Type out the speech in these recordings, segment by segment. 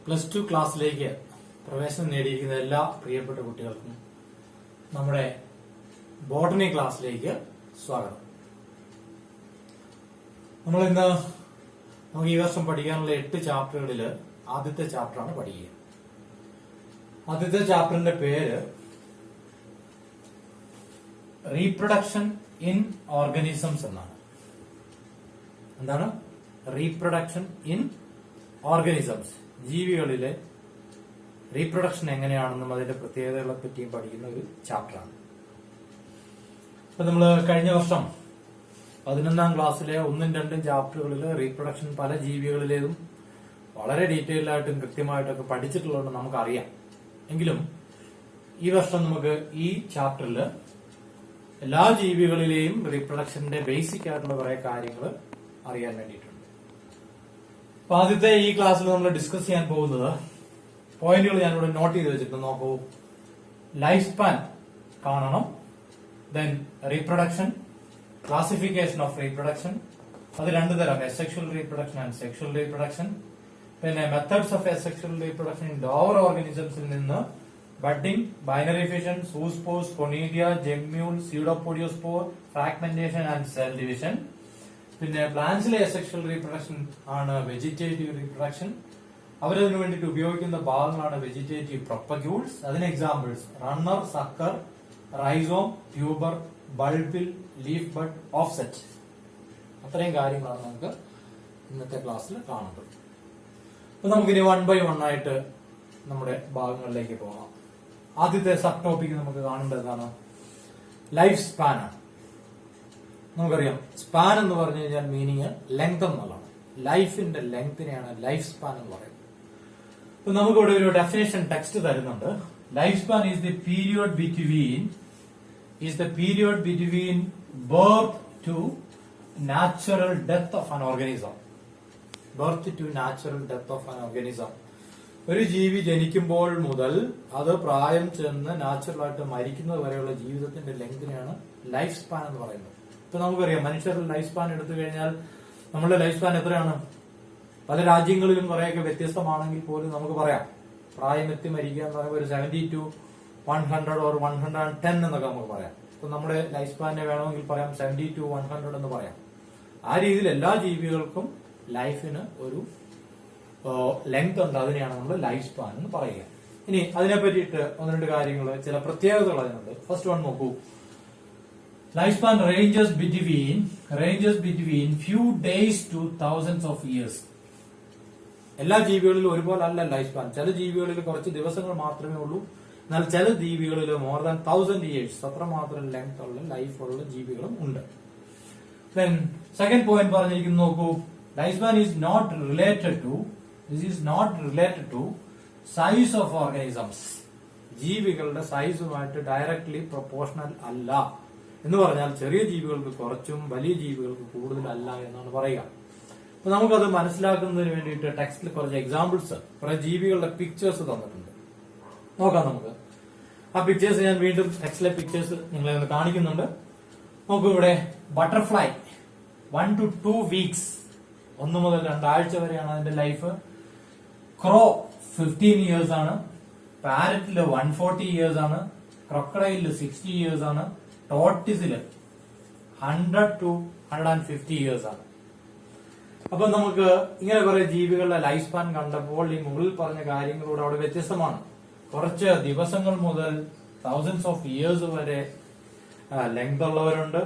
+2 ക്ലാസ്സിലേക്ക് പ്രവേശനം നേടിയിരിക്കുന്ന എല്ലാ പ്രിയപ്പെട്ട കുട്ടികൾക്കും നമ്മുടെ ബോട്ടണി ക്ലാസ്സിലേക്ക് സ്വാഗതം. നമ്മൾ ഇന്ന് നമുക്ക് ഈ വർഷം പഠിക്കാനുള്ള 8 ചാപ്റ്ററുകളിൽ ആദ്യത്തെ ചാപ്റ്ററാണ് പഠിക്കുക. ആദ്യത്തെ ചാപ്റ്ററിന്റെ പേര് റീപ്രൊഡക്ഷൻ ഇൻ ഓർഗാനിസംസ് എന്നാണ്. എന്താണ് റീപ്രൊഡക്ഷൻ ഇൻ ഓർഗാനിസംസ്? ജീവികളിലെ റീപ്രൊഡക്ഷൻ എങ്ങനെയാണെന്നും അതിന്റെ പ്രത്യേകതകളെ പറ്റിയും പഠിക്കുന്ന ഒരു ചാപ്റ്ററാണ്. അപ്പൊ നമ്മള് കഴിഞ്ഞ വർഷം 11ാം ക്ലാസ്സിലെ 1ഉം 2ഉം ചാപ്റ്ററുകളിൽ റീപ്രൊഡക്ഷൻ പല ജീവികളിലേതും വളരെ ഡീറ്റെയിൽ ആയിട്ടും കൃത്യമായിട്ടൊക്കെ പഠിച്ചിട്ടുള്ളതുകൊണ്ട് നമുക്കറിയാം. എങ്കിലും ഈ വർഷം നമുക്ക് ഈ ചാപ്റ്ററിൽ എല്ലാ ജീവികളിലെയും റീപ്രൊഡക്ഷന്റെ ബേസിക് ആയിട്ടുള്ള കുറെ കാര്യങ്ങൾ അറിയാൻ വേണ്ടിയിട്ടുണ്ട്. അപ്പൊ ആദ്യത്തെ ഈ ക്ലാസ്സിൽ നമ്മൾ ഡിസ്കസ് ചെയ്യാൻ പോകുന്നത് പോയിന്റുകൾ ഞാനിവിടെ നോട്ട് ചെയ്ത് വെച്ചിട്ടുണ്ട്. നോക്കൂ, ലൈഫ് സ്പാൻ കാണണം, then reproduction, classification of reproduction, അത് രണ്ടു തരം, asexual reproduction and sexual reproduction, പിന്നെ methods of asexual reproduction in lower ഓർഗാനിസംസിൽ നിന്ന് ബഡ്ഡിംഗ്, ബൈനറി ഫിഷൻ, സൂസ്പോർ, സ്പൊണീഡിയ, gemmule, pseudopodiospore, fragmentation and cell division. പിന്നെ പ്ലാന്റ്സിലെ അസെക്ഷൽ റീപ്രൊഡക്ഷൻ ആണ് വെജിറ്റേറ്റീവ് റീപ്രൊഡക്ഷൻ. അവരതിനു വേണ്ടിയിട്ട് ഉപയോഗിക്കുന്ന ഭാഗങ്ങളാണ് വെജിറ്റേറ്റീവ് പ്രൊപ്പഗ്യൂൾസ്. അതിന് examples runner, sucker, rhizome, tuber, bulbil, leaf bud, offset. അത്രയും കാര്യങ്ങളാണ് നമുക്ക് ഇന്നത്തെ ക്ലാസ്സിൽ കാണുന്നത്. അപ്പൊ നമുക്കിനി 1 by 1 ആയിട്ട് നമ്മുടെ ഭാഗങ്ങളിലേക്ക് പോകാം. ആദ്യത്തെ സബ് ടോപ്പിക് നമുക്ക് കാണേണ്ടത് എന്താണ്? ലൈഫ് സ്പാൻ ആണ്. നമുക്കറിയാം സ്പാൻ എന്ന് പറഞ്ഞു കഴിഞ്ഞാൽ മീനിങ് ലെങ്ത് എന്നുള്ളതാണ്. ലൈഫിന്റെ ലെങ്തിനെയാണ് ലൈഫ് സ്പാൻ എന്ന് പറയുന്നത്. അപ്പൊ നമുക്കിവിടെ ഒരു ഡെഫിനേഷൻ ടെക്സ്റ്റ് തരുന്നുണ്ട്. Life span is the period between birth to natural death of an organism. ഒരു ജീവി ജനിക്കുമ്പോൾ മുതൽ അത് പ്രായം ചെന്ന് നാച്ചുറലായിട്ട് മരിക്കുന്നത് വരെയുള്ള ജീവിതത്തിന്റെ ലെങ്തിനെയാണ് ലൈഫ് സ്പാൻ എന്ന് പറയുന്നത്. ഇപ്പൊ നമുക്കറിയാം മനുഷ്യരുടെ ലൈഫ് സ്പാൻ എടുത്തു കഴിഞ്ഞാൽ നമ്മുടെ ലൈഫ് സ്പാൻ എത്രയാണ്? പല രാജ്യങ്ങളിലും കുറെയൊക്കെ വ്യത്യസ്തമാണെങ്കിൽ പോലും നമുക്ക് പറയാം പ്രായം എത്തി മരിക്കുക എന്ന് പറയുമ്പോൾ ഒരു 70 to 100 or 110 എന്നൊക്കെ നമുക്ക് പറയാം. ഇപ്പൊ നമ്മുടെ ലൈഫ് സ്പാനെ വേണമെങ്കിൽ പറയാം 70 to 100 എന്ന് പറയാം. ആ രീതിയിൽ എല്ലാ ജീവികൾക്കും ലൈഫിന് ഒരു ലെങ്ത് ഉണ്ട്. അതിനെയാണ് നമ്മൾ ലൈഫ് സ്പാൻ എന്ന് പറയുക. ഇനി അതിനെ പറ്റിയിട്ട് 1-2 കാര്യങ്ങൾ, ചില പ്രത്യേകതകൾ അതിനുണ്ട്. ഫസ്റ്റ് വൺ നോക്കൂ. Life span ranges between few days to thousands of years. എല്ലാ ജീവികളിലും ഒരുപോലെ അല്ല ലൈഫ് സ്പാൻ. ചില ജീവികളിൽ കുറച്ച് ദിവസങ്ങൾ മാത്രമേ ഉള്ളൂ. എന്നാൽ ചില ജീവികളിൽ more than 1000 years അത്രമാത്രം ലെങ്ത് ഉള്ള ലൈഫുള്ള ജീവികളും ഉണ്ട്. സെക്കൻഡ് പോയിന്റ് പറഞ്ഞിരിക്കുന്നു, നോക്കൂ. Life span is not related to size of organisms. ജീവികളുടെ സൈസുമായിട്ട് ഡയറക്ട്ലി പ്രൊപ്പോർഷണൽ അല്ല. എന്ന് പറഞ്ഞാൽ ചെറിയ ജീവികൾക്ക് കുറച്ചും വലിയ ജീവികൾക്ക് കൂടുതലല്ല എന്നാണ് പറയുക. അപ്പൊ നമുക്കത് മനസ്സിലാക്കുന്നതിന് വേണ്ടിയിട്ട് ടെക്സ്റ്റിൽ കുറച്ച് എക്സാമ്പിൾസ്, കുറെ ജീവികളുടെ പിക്ചേഴ്സ് തന്നിട്ടുണ്ട്. നോക്കാം നമുക്ക്. ആ പിക്ചേഴ്സ് ഞാൻ വീണ്ടും ടെക്സ്റ്റിലെ പിക്ചേഴ്സ് നിങ്ങളെ ഒന്ന് കാണിക്കുന്നുണ്ട്. നോക്കൂ, ഇവിടെ ബട്ടർഫ്ലൈ 1 to 2 weeks, 1 മുതൽ 2 ആഴ്ച വരെയാണ് അതിന്റെ ലൈഫ്. ക്രോ 15 years ആണ്. പാരറ്റില് 140 years ആണ്. ക്രൊക്കഡൈലില് 60 years ആണ്. ടോർട്ടിസില് 100 to 150 years ആണ്. അപ്പൊ നമുക്ക് ഇങ്ങനെ കുറെ ജീവികളുടെ ലൈഫ് സ്പാൻ കണ്ടപ്പോൾ ഈ മുകളിൽ പറഞ്ഞ കാര്യങ്ങളോട് അവിടെ വ്യത്യസ്തമാണ്. കുറച്ച് ദിവസങ്ങൾ മുതൽ thousands of years വരെ ലെങ്ത് ഉള്ളവരുണ്ട്.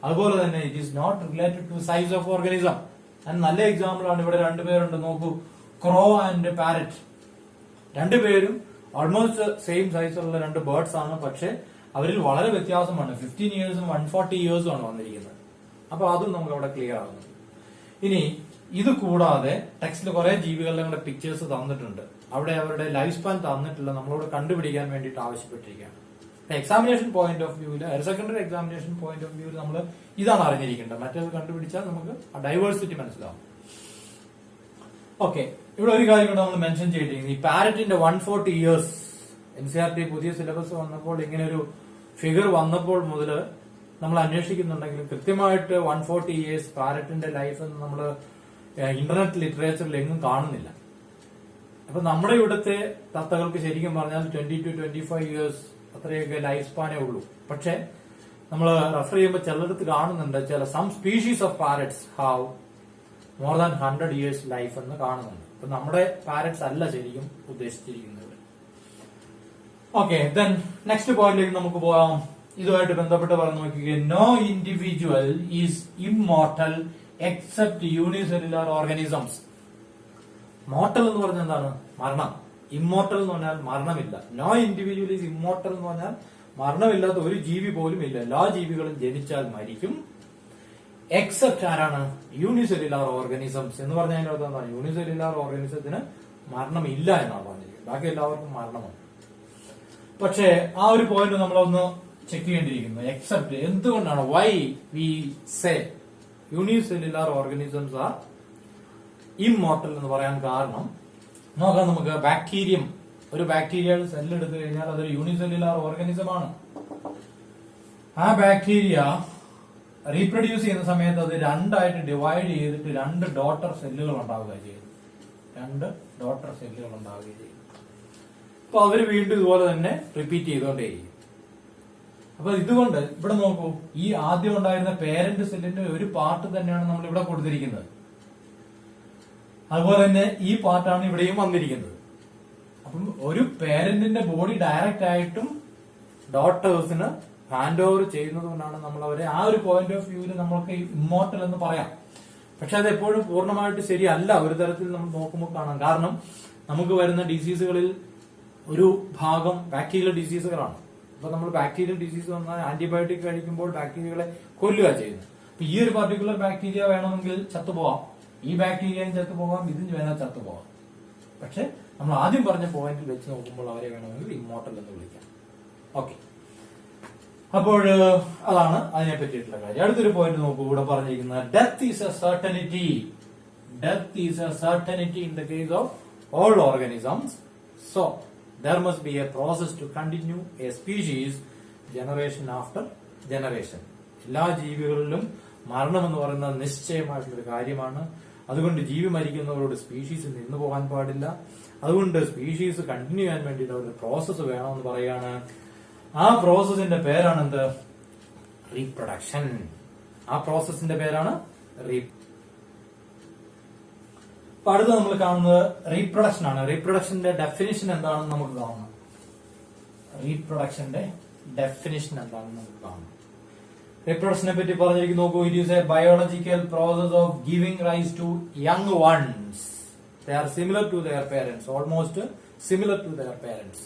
അതുപോലെ തന്നെ it is not related to size of organism. നല്ല എക്സാമ്പിൾ ആണ് ഇവിടെ 2 പേരുണ്ട്. നോക്കൂ, ക്രോ ആൻഡ് പാരറ്റ്. 2 പേരും ഓൾമോസ്റ്റ് സെയിം സൈസുള്ള 2 ബേർഡ്സ് ആണ്. പക്ഷെ അവരിൽ വളരെ വ്യത്യാസമാണ്. 15 years 140 years ആണ് വന്നിരിക്കുന്നത്. അപ്പൊ അതും നമുക്ക് അവിടെ ക്ലിയർ ആകുന്നുണ്ട്. ഇനി ഇത് കൂടാതെ ടെക്സ്റ്റിൽ കുറെ ജീവികളുടെ കൂടെ പിക്ചേഴ്സ് തന്നിട്ടുണ്ട്. അവിടെ അവരുടെ ലൈഫ് സ്പാൻ തന്നിട്ടില്ല, നമ്മളോട് കണ്ടുപിടിക്കാൻ വേണ്ടിയിട്ട് ആവശ്യപ്പെട്ടിരിക്കുകയാണ്. എക്സാമിനേഷൻ പോയിന്റ് ഓഫ് വ്യൂവിൽ, higher secondary examination point of വ്യൂവിൽ നമ്മൾ ഇതാണ് അറിഞ്ഞിരിക്കേണ്ടത്. മറ്റേത് കണ്ടുപിടിച്ചാൽ നമുക്ക് ആ ഡൈവേഴ്സിറ്റി മനസ്സിലാവും. ഓക്കെ, ഇവിടെ ഒരു കാര്യം കൂടെ നമ്മൾ മെൻഷൻ ചെയ്തിരിക്കുന്നത്, ഈ പാരറ്റിന്റെ 140 years NCERT പുതിയ സിലബസ് വന്നപ്പോൾ ഇങ്ങനെ ഒരു ഫിഗർ വന്നപ്പോൾ മുതൽ നമ്മൾ അന്വേഷിക്കുന്നുണ്ടെങ്കിലും കൃത്യമായിട്ട് 140 years പാരറ്റിന്റെ ലൈഫ് നമ്മൾ ഇന്റർനെറ്റ് ലിറ്ററേച്ചറിൽ എങ്ങും കാണുന്നില്ല. അപ്പൊ നമ്മുടെ ഇവിടുത്തെ തത്തകൾക്ക് ശരിക്കും പറഞ്ഞാൽ 20 to 25 ഇയേഴ്സ് അത്രയൊക്കെ ലൈഫ് സ്പാനേ ഉള്ളൂ. പക്ഷെ നമ്മൾ റെഫർ ചെയ്യുമ്പോൾ ചിലടത്ത് കാണുന്നുണ്ട്, ചില some species of parrots have more than 100 years life എന്ന് കാണുന്നുണ്ട്. അപ്പൊ നമ്മുടെ പാരറ്റ്സ് അല്ല ശരിക്കും ഉദ്ദേശിച്ചിരിക്കുന്നത്. ഓക്കെ, ദെൻ നെക്സ്റ്റ് പോയിന്റിലേക്ക് നമുക്ക് പോകാം. ഇതുമായിട്ട് ബന്ധപ്പെട്ട് പറഞ്ഞു നോക്കിക്കുക. No individual is immortal except unicellular organisms. Mortal എന്ന് പറഞ്ഞാൽ എന്താണ്? മരണം. ഇമ്മോർട്ടൽ എന്ന് പറഞ്ഞാൽ മരണമില്ല. നോ ഇൻഡിവിജ്വൽ ഈസ് ഇമ്മോർട്ടൽ എന്ന് പറഞ്ഞാൽ മരണമില്ലാത്ത ഒരു ജീവി പോലും ഇല്ല. എല്ലാ ജീവികളും ജനിച്ചാൽ മരിക്കും. എക്സെപ്റ്റ് ആരാണ്? യൂണിസെല്ലുലാർ ഓർഗാനിസംസ് എന്ന് പറഞ്ഞാൽ അതിന്റെ അർത്ഥം എന്താണ്? യൂണിസെല്ലുലാർ ഓർഗാനിസത്തിന് മരണമില്ല എന്നാണ് പറഞ്ഞിരിക്കുന്നത്. ബാക്കി എല്ലാവർക്കും മരണമാണ്. പക്ഷേ ആ ഒരു പോയിന്റ് നമ്മളൊന്ന് ചെക്ക് ചെയ്യേണ്ടിയിരിക്കുന്നു. എക്സെപ്റ്റ് എന്തുകൊണ്ടാണ്? Why we say unicellular organisms are immortal എന്ന് പറയാൻ കാരണം നോക്കാം നമുക്ക്. ബാക്ടീരിയം, ഒരു ബാക്ടീരിയയുടെ സെല്ല് എടുത്തു കഴിഞ്ഞാൽ അതൊരു യൂണിസെല്ലുലാർ ഓർഗാനിസം ആണ്. ആ ബാക്ടീരിയ റീപ്രൊഡ്യൂസ് ചെയ്യുന്ന സമയത്ത് അത് രണ്ടായിട്ട് ഡിവൈഡ് ചെയ്തിട്ട് 2 ഡോട്ടർ സെല്ലുകൾ ഉണ്ടാവുക ചെയ്യും. 2 ഡോട്ടർ സെല്ലുകൾ ഉണ്ടാവുകയും ചെയ്യും. അപ്പൊ അവര് വീണ്ടും ഇതുപോലെ തന്നെ റിപ്പീറ്റ് ചെയ്തുകൊണ്ടേയിരിക്കും. അപ്പൊ ഇതുകൊണ്ട് ഇവിടെ നോക്കൂ, ഈ ആദ്യം ഉണ്ടായിരുന്ന പേരന്റ് സെല്ലിന്റെ ഒരു പാർട്ട് തന്നെയാണ് നമ്മൾ ഇവിടെ കൊടുത്തിരിക്കുന്നത്. അതുപോലെ തന്നെ ഈ പാർട്ടാണ് ഇവിടെയും വന്നിരിക്കുന്നത്. അപ്പം ഒരു പേരന്റിന്റെ ബോഡി ഡയറക്റ്റ് ആയിട്ടും ഡോട്ടേഴ്സിന് ഹാൻഡ് ഓവർ ചെയ്യുന്നത് കൊണ്ടാണ് നമ്മൾ അവരെ ആ ഒരു പോയിന്റ് ഓഫ് വ്യൂവിൽ നമ്മൾക്ക് ഇമ്മോർട്ടൽ എന്ന് പറയാം. പക്ഷെ അത് എപ്പോഴും പൂർണ്ണമായിട്ട് ശരിയല്ല. ഒരു തരത്തിൽ നമ്മൾ നോക്കുമ്പോൾ കാണാം. കാരണം നമുക്ക് വരുന്ന ഡിസീസുകളിൽ ഒരു ഭാഗം ബാക്ടീരിയൽ ഡിസീസുകളാണ്. അപ്പൊ നമ്മൾ ബാക്ടീരിയൽ ഡിസീസ് വന്നാൽ ആന്റിബയോട്ടിക് കഴിക്കുമ്പോൾ ബാക്ടീരിയകളെ കൊല്ലുക ചെയ്യുന്നത്. അപ്പൊ ഈ ഒരു പർട്ടിക്കുലർ ബാക്ടീരിയ വേണമെങ്കിൽ ചത്തുപോവാം, ഈ ബാക്ടീരിയയും ചത്തുപോകാം, ഇതും വേണേൽ ചത്തുപോകാം. പക്ഷെ നമ്മൾ ആദ്യം പറഞ്ഞ പോയിന്റിൽ വെച്ച് നോക്കുമ്പോൾ അവരെ വേണമെങ്കിൽ ഇമ്മോർട്ടൽ എന്ന് വിളിക്കാം. ഓക്കെ, അപ്പോൾ അതാണ് അതിനെ പറ്റിയിട്ടുള്ള കാര്യം. അടുത്തൊരു പോയിന്റ് നോക്കൂ, ഇവിടെ പറഞ്ഞിരിക്കുന്നത് death is A certainty. Death is A certainty in the case of all organisms. So there must be a process to continue a species generation after generation. എല്ലാ ജീവികളിലും മരണം എന്ന് പറയുന്നത് നിശ്ചയമായിട്ടുള്ളൊരു കാര്യമാണ്. അതുകൊണ്ട് ജീവി മരിക്കുന്നവരോട് സ്പീഷീസ് നിന്നു പോകാൻ പാടില്ല. അതുകൊണ്ട് സ്പീഷീസ് കണ്ടിന്യൂ ചെയ്യാൻ വേണ്ടിയിട്ട് ഒരു പ്രോസസ്സ് വേണമെന്ന് പറയാണ്. ആ പ്രോസസ്സിന്റെ പേരാണ് എന്ത്? റീപ്രൊഡക്ഷൻ. ആ പ്രോസസ്സിന്റെ പേരാണ് അപ്പൊ അടുത്ത് നമ്മൾ കാണുന്നത് റീപ്രൊഡക്ഷൻ ആണ്. റീപ്രൊഡക്ഷന്റെ ഡെഫിനിഷൻ എന്താണെന്ന് നമുക്ക് കാണണം. റീപ്രൊഡക്ഷന്റെ ഡെഫിനിഷൻ എന്താണെന്ന് നമുക്ക് കാണണം. റീപ്രൊഡക്ഷനെ പറ്റി പറഞ്ഞിരിക്കുന്നു. നോക്കൂ, it is a biological process of giving rise to young ones. They are similar to their parents, almost similar to their parents.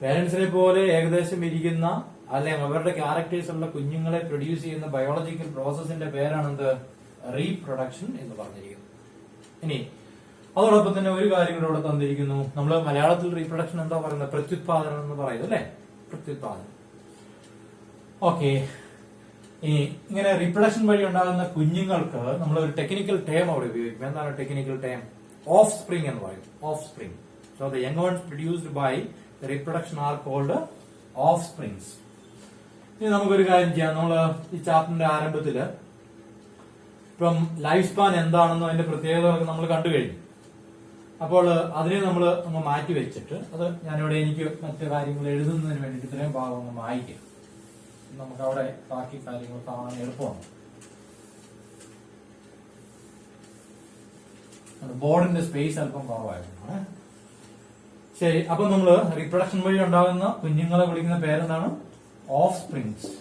പേരന്റ്സിനെ പോലെ ഏകദേശം ഇരിക്കുന്ന അല്ലെങ്കിൽ അവരുടെ ക്യാരക്ടേഴ്സ് ഉള്ള കുഞ്ഞുങ്ങളെ പ്രൊഡ്യൂസ് ചെയ്യുന്ന ബയോളജിക്കൽ പ്രോസസിന്റെ പേരാണെന്ത്? റീപ്രൊഡക്ഷൻ എന്ന് പറഞ്ഞിരിക്കുന്നു. ഇനി അതോടൊപ്പം തന്നെ ഒരു കാര്യം കൂടെ ഇവിടെ തന്നിരിക്കുന്നു. നമ്മൾ മലയാളത്തിൽ റീപ്രൊഡക്ഷൻ എന്താ പറയുന്നത്? പ്രത്യുത്പാദനം എന്ന് പറയുന്നത് അല്ലെ? പ്രത്യുത്പാദനം. ഓക്കെ, ഇനി ഇങ്ങനെ റീപ്രൊഡക്ഷൻ വഴി ഉണ്ടാകുന്ന കുഞ്ഞുങ്ങൾക്ക് നമ്മൾ ഒരു ടെക്നിക്കൽ ടേം അവിടെ ഉപയോഗിക്കും. എന്താണ് ടെക്നിക്കൽ ടേം? ഓഫ് സ്പ്രിംഗ് എന്ന് പറയും. Offspring. So the young ones produced by reproduction are called offsprings. ഇനി നമുക്കൊരു കാര്യം ചെയ്യാം. നമ്മൾ ഈ ചാപ്റ്ററിന്റെ ആരംഭത്തില് ഇപ്പം ലൈഫ് സ്പാൻ എന്താണെന്നോ അതിന്റെ പ്രത്യേകതകളൊക്കെ നമ്മൾ കണ്ടു കഴിഞ്ഞു. അപ്പോൾ അതിനെ നമ്മൾ ഒന്ന് മാറ്റി വെച്ചിട്ട് അത് ഞാനിവിടെ എനിക്ക് മറ്റു കാര്യങ്ങൾ എഴുതുന്നതിന് വേണ്ടിയിട്ട് ഇത്രയും ഭാഗം ഒന്ന് വായിക്കാം. നമുക്ക് അവിടെ ബാക്കി കാര്യങ്ങൾ കാണാൻ എളുപ്പമാണ്. ബോർഡിന്റെ സ്പേസ് അല്പം കുറവായിരുന്നു. ശരി, അപ്പൊ നമ്മള് റീപ്രൊഡക്ഷൻ വഴി ഉണ്ടാകുന്ന കുഞ്ഞുങ്ങളെ വിളിക്കുന്ന പേരെന്താണ്? Of springs.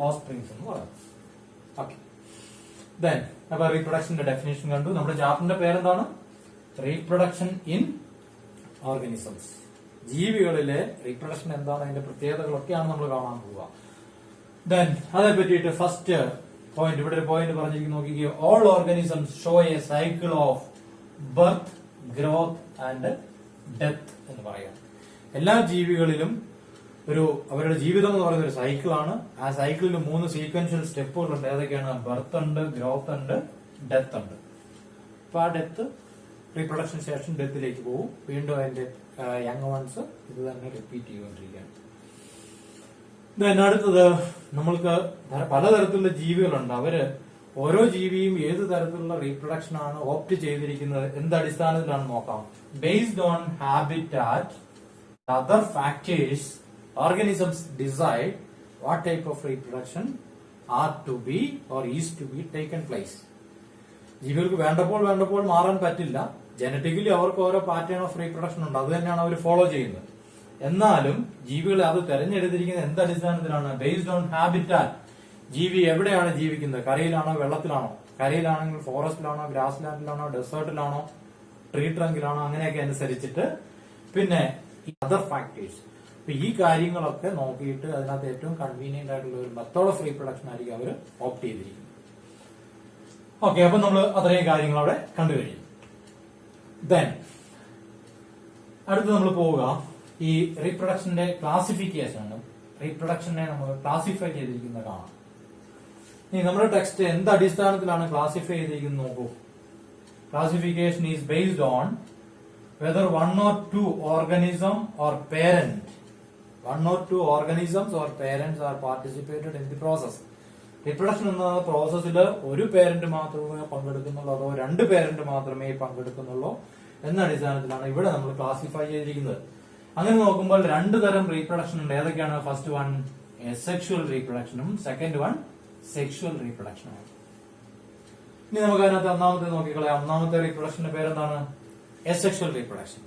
ഓഫ് സ്പ്രിങ്സ് എന്ന് പറയുന്നത്. ഓക്കെ, ദെൻ അപ്പൊ റീപ്രൊഡക്ഷന്റെ ഡെഫിനേഷൻ കണ്ടു. നമ്മുടെ ചാപ്റ്ററിന്റെ പേരെന്താണ്? Reproduction in organisms. ജീവികളിലെ റീപ്രൊഡക്ഷൻ എന്താണ്, അതിന്റെ പ്രത്യേകതകളൊക്കെയാണ് നമ്മൾ കാണാൻ പോവുക. ദെൻ അതേ പറ്റിയിട്ട് ഫസ്റ്റ് പോയിന്റ്, ഇവിടെ ഒരു പോയിന്റ് പറഞ്ഞിരിക്കുന്നു. നോക്കിക്കോ, all organisms show A cycle of birth, growth and death എന്ന് പറയാം. എല്ലാ ജീവികളിലും ഒരു അവരുടെ ജീവിതം എന്ന് പറയുന്ന ഒരു സൈക്കിളാണ്. ആ സൈക്കിളിൽ 3 സീക്വൻഷ്യൽ സ്റ്റെപ്പുകളുണ്ട്. ഏതൊക്കെയാണ്? ബർത്ത് ഉണ്ട്, ഗ്രോത്ത് ഉണ്ട്, ഡെത്ത് ഉണ്ട്. അപ്പൊ ആ ഡെത്ത് റീപ്രൊഡക്ഷൻ ശേഷം ഡെത്തിലേക്ക് പോകും. വീണ്ടും അതിന്റെ യങ് വൺസ് ഇത് തന്നെ റിപ്പീറ്റ് ചെയ്തുകൊണ്ടിരിക്കുകയാണ്. ദെൻ അടുത്തത്, നമ്മൾക്ക് പലതരത്തിലുള്ള ജീവികളുണ്ട്. അവര് ഓരോ ജീവിയും ഏത് തരത്തിലുള്ള റീപ്രൊഡക്ഷൻ ആണ് ഓപ്റ്റ് ചെയ്തിരിക്കുന്നത് എന്ത് അടിസ്ഥാനത്തിലാണ് നോക്കാം. Based on habitat other factors organisms decide what type of reproduction are to be or is to be taken place. ജീവികൾക്ക് വേണ്ടപ്പോൾ മാറാൻ പറ്റില്ല. ജനറ്റിക്കലി അവർക്ക് ഓരോ പാറ്റേൺ ഓഫ് റീപ്രൊഡക്ഷൻ ഉണ്ട്, അത് തന്നെയാണ് അവർ ഫോളോ ചെയ്യുന്നത്. എന്നാലും ജീവികൾ അത് തെരഞ്ഞെടുത്തിരിക്കുന്നത് എന്ത് അടിസ്ഥാനത്തിലാണ്? Based on habitat. ജീവി എവിടെയാണ് ജീവിക്കുന്നത്? കരയിലാണോ വെള്ളത്തിലാണോ? കരയിലാണെങ്കിൽ ഫോറസ്റ്റിലാണോ ഗ്രാസ് ലാൻഡിലാണോ ഡെസേർട്ടിലാണോ ട്രീ ട്രങ്കിലാണോ അങ്ങനെയൊക്കെ അനുസരിച്ചിട്ട് പിന്നെ അതർ ഫാക്ടേഴ്സ്. അപ്പൊ ഈ കാര്യങ്ങളൊക്കെ നോക്കിയിട്ട് അതിനകത്ത് ഏറ്റവും കൺവീനിയന്റ് ആയിട്ടുള്ള ഒരു മെത്തേഡ് ഓഫ് റീപ്രൊഡക്ഷൻ ആയിരിക്കും അവർ ഓപ്റ്റ് ചെയ്തിരിക്കുന്നത്. ഓക്കെ, അപ്പൊ നമ്മൾ അത്രയും കാര്യങ്ങൾ അവിടെ കണ്ടുകഴിഞ്ഞു. ദെൻ അടുത്ത് നമ്മൾ പോവുക ഈ റീപ്രൊഡക്ഷന്റെ ക്ലാസിഫിക്കേഷൻ. റീപ്രൊഡക്ഷനെ നമ്മൾ ക്ലാസിഫൈ ചെയ്തിരിക്കുന്നത് കാണാം. ഇനി നമ്മുടെ ടെക്സ്റ്റ് എന്ത് അടിസ്ഥാനത്തിലാണ് ക്ലാസിഫൈ ചെയ്തിരിക്കുന്നത് നോക്കൂ. Classification is based on whether one or two organism or parent, one or two organisms or parents are participated in the process. Reproduction എന്ന പ്രോസസ്സിൽ ഒരു പേരന്റ് മാത്രമേ പങ്കെടുക്കുന്നുള്ളൂ അതോ രണ്ട് പേരന്റ് മാത്രമേ പങ്കെടുക്കുന്നുള്ളൂ എന്ന അടിസ്ഥാനത്തിലാണ് ഇവിടെ നമ്മൾ ക്ലാസിഫൈ ചെയ്തിരിക്കുന്നത്. അങ്ങനെ നോക്കുമ്പോൾ രണ്ട് തരം റീപ്രൊഡക്ഷൻ ഉണ്ട്. ഏതൊക്കെയാണ്? ഫസ്റ്റ് വൺ സെക്ഷുവൽ റീപ്രൊഡക്ഷനും സെക്കൻഡ് വൺ സെക്ഷുവൽ റീപ്രൊഡക്ഷനും. ഇനി നമുക്ക് അതിനകത്ത് ഒന്നാമത്തെ നോക്കിക്കളയാം. ഒന്നാമത്തെ റീപ്രൊഡക്ഷന്റെ പേരെന്താണ്? Asexual reproduction.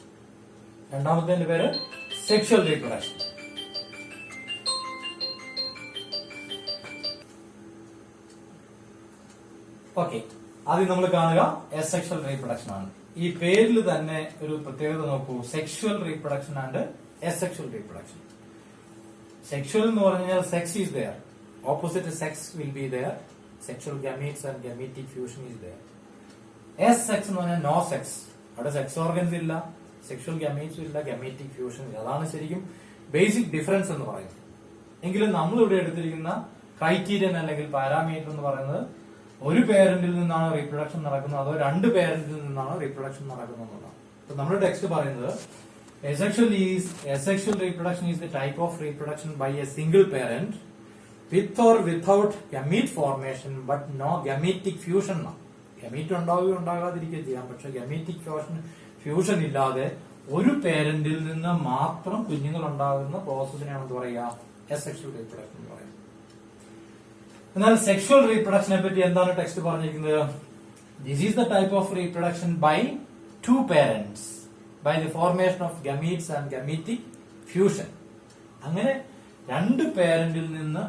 രണ്ടാമത്തെ പേര് സെക്ഷുവൽ റീപ്രൊഡക്ഷൻ. ഓക്കെ, ആദ്യം നമ്മൾ കാണുക അസെക്ഷുവൽ റീപ്രൊഡക്ഷൻ ആണ്. ഈ പേരിൽ തന്നെ ഒരു പ്രത്യേകത നോക്കൂ. Sexual reproduction and asexual reproduction. Sexual എന്ന് പറഞ്ഞാൽ sex is there, opposite sex will be there, sexual gametes and gametic fusion is there. Sex എന്ന് പറഞ്ഞാൽ നോ സെക്സ്, അവിടെ സെക്സ് ഓർഗൻസ് ഇല്ല, സെക്ഷുവൽ ഗമീറ്റ്സും ഇല്ല, ഗമീറ്റിക് ഫ്യൂഷൻ ഇല്ല. അതാണ് ശരിക്കും ബേസിക് ഡിഫറൻസ് എന്ന് പറയുന്നത്. എങ്കിലും നമ്മൾ ഇവിടെ എടുത്തിരിക്കുന്ന ക്രൈറ്റീരിയൻ അല്ലെങ്കിൽ പാരാമീറ്റർ എന്ന് പറയുന്നത് ഒരു പേരന്റിൽ നിന്നാണ് റീപ്രൊഡക്ഷൻ നടക്കുന്നത് അതോ രണ്ട് പേരന്റിൽ നിന്നാണ് റീപ്രൊഡക്ഷൻ നടക്കുന്നത് എന്നുള്ളതാണ്. അപ്പൊ നമ്മുടെ ടെക്സ്റ്റ് പറയുന്നത് asexual reproduction is the type of reproduction by a single parent with or without gamete formation but no gametic fusion. Gamete ഉണ്ടാവുകയോ ഉണ്ടാകാതിരിക്കുകയോ ചെയ്യാം, പക്ഷെ ഗമീറ്റിക് ഫ്യൂഷൻ ഇല്ലാതെ ഒരു പേരന്റിൽ നിന്ന് മാത്രം കുഞ്ഞുങ്ങൾ ഉണ്ടാകുന്ന പ്രോസസ്സിനെയാണ് എന്ത് പറയുക? അസെക്ഷുവൽ റീപ്രൊഡക്ഷൻ എന്ന് പറയുന്നത്. എന്നാൽ സെക്ഷുവൽ റീപ്രൊഡക്ഷനെ പറ്റി എന്താണ് ടെക്സ്റ്റ് പറഞ്ഞിരിക്കുന്നത്? This is the type of reproduction by two parents by the formation of gametes and gametic fusion. അങ്ങനെ രണ്ട് പേരന്റിൽ നിന്ന്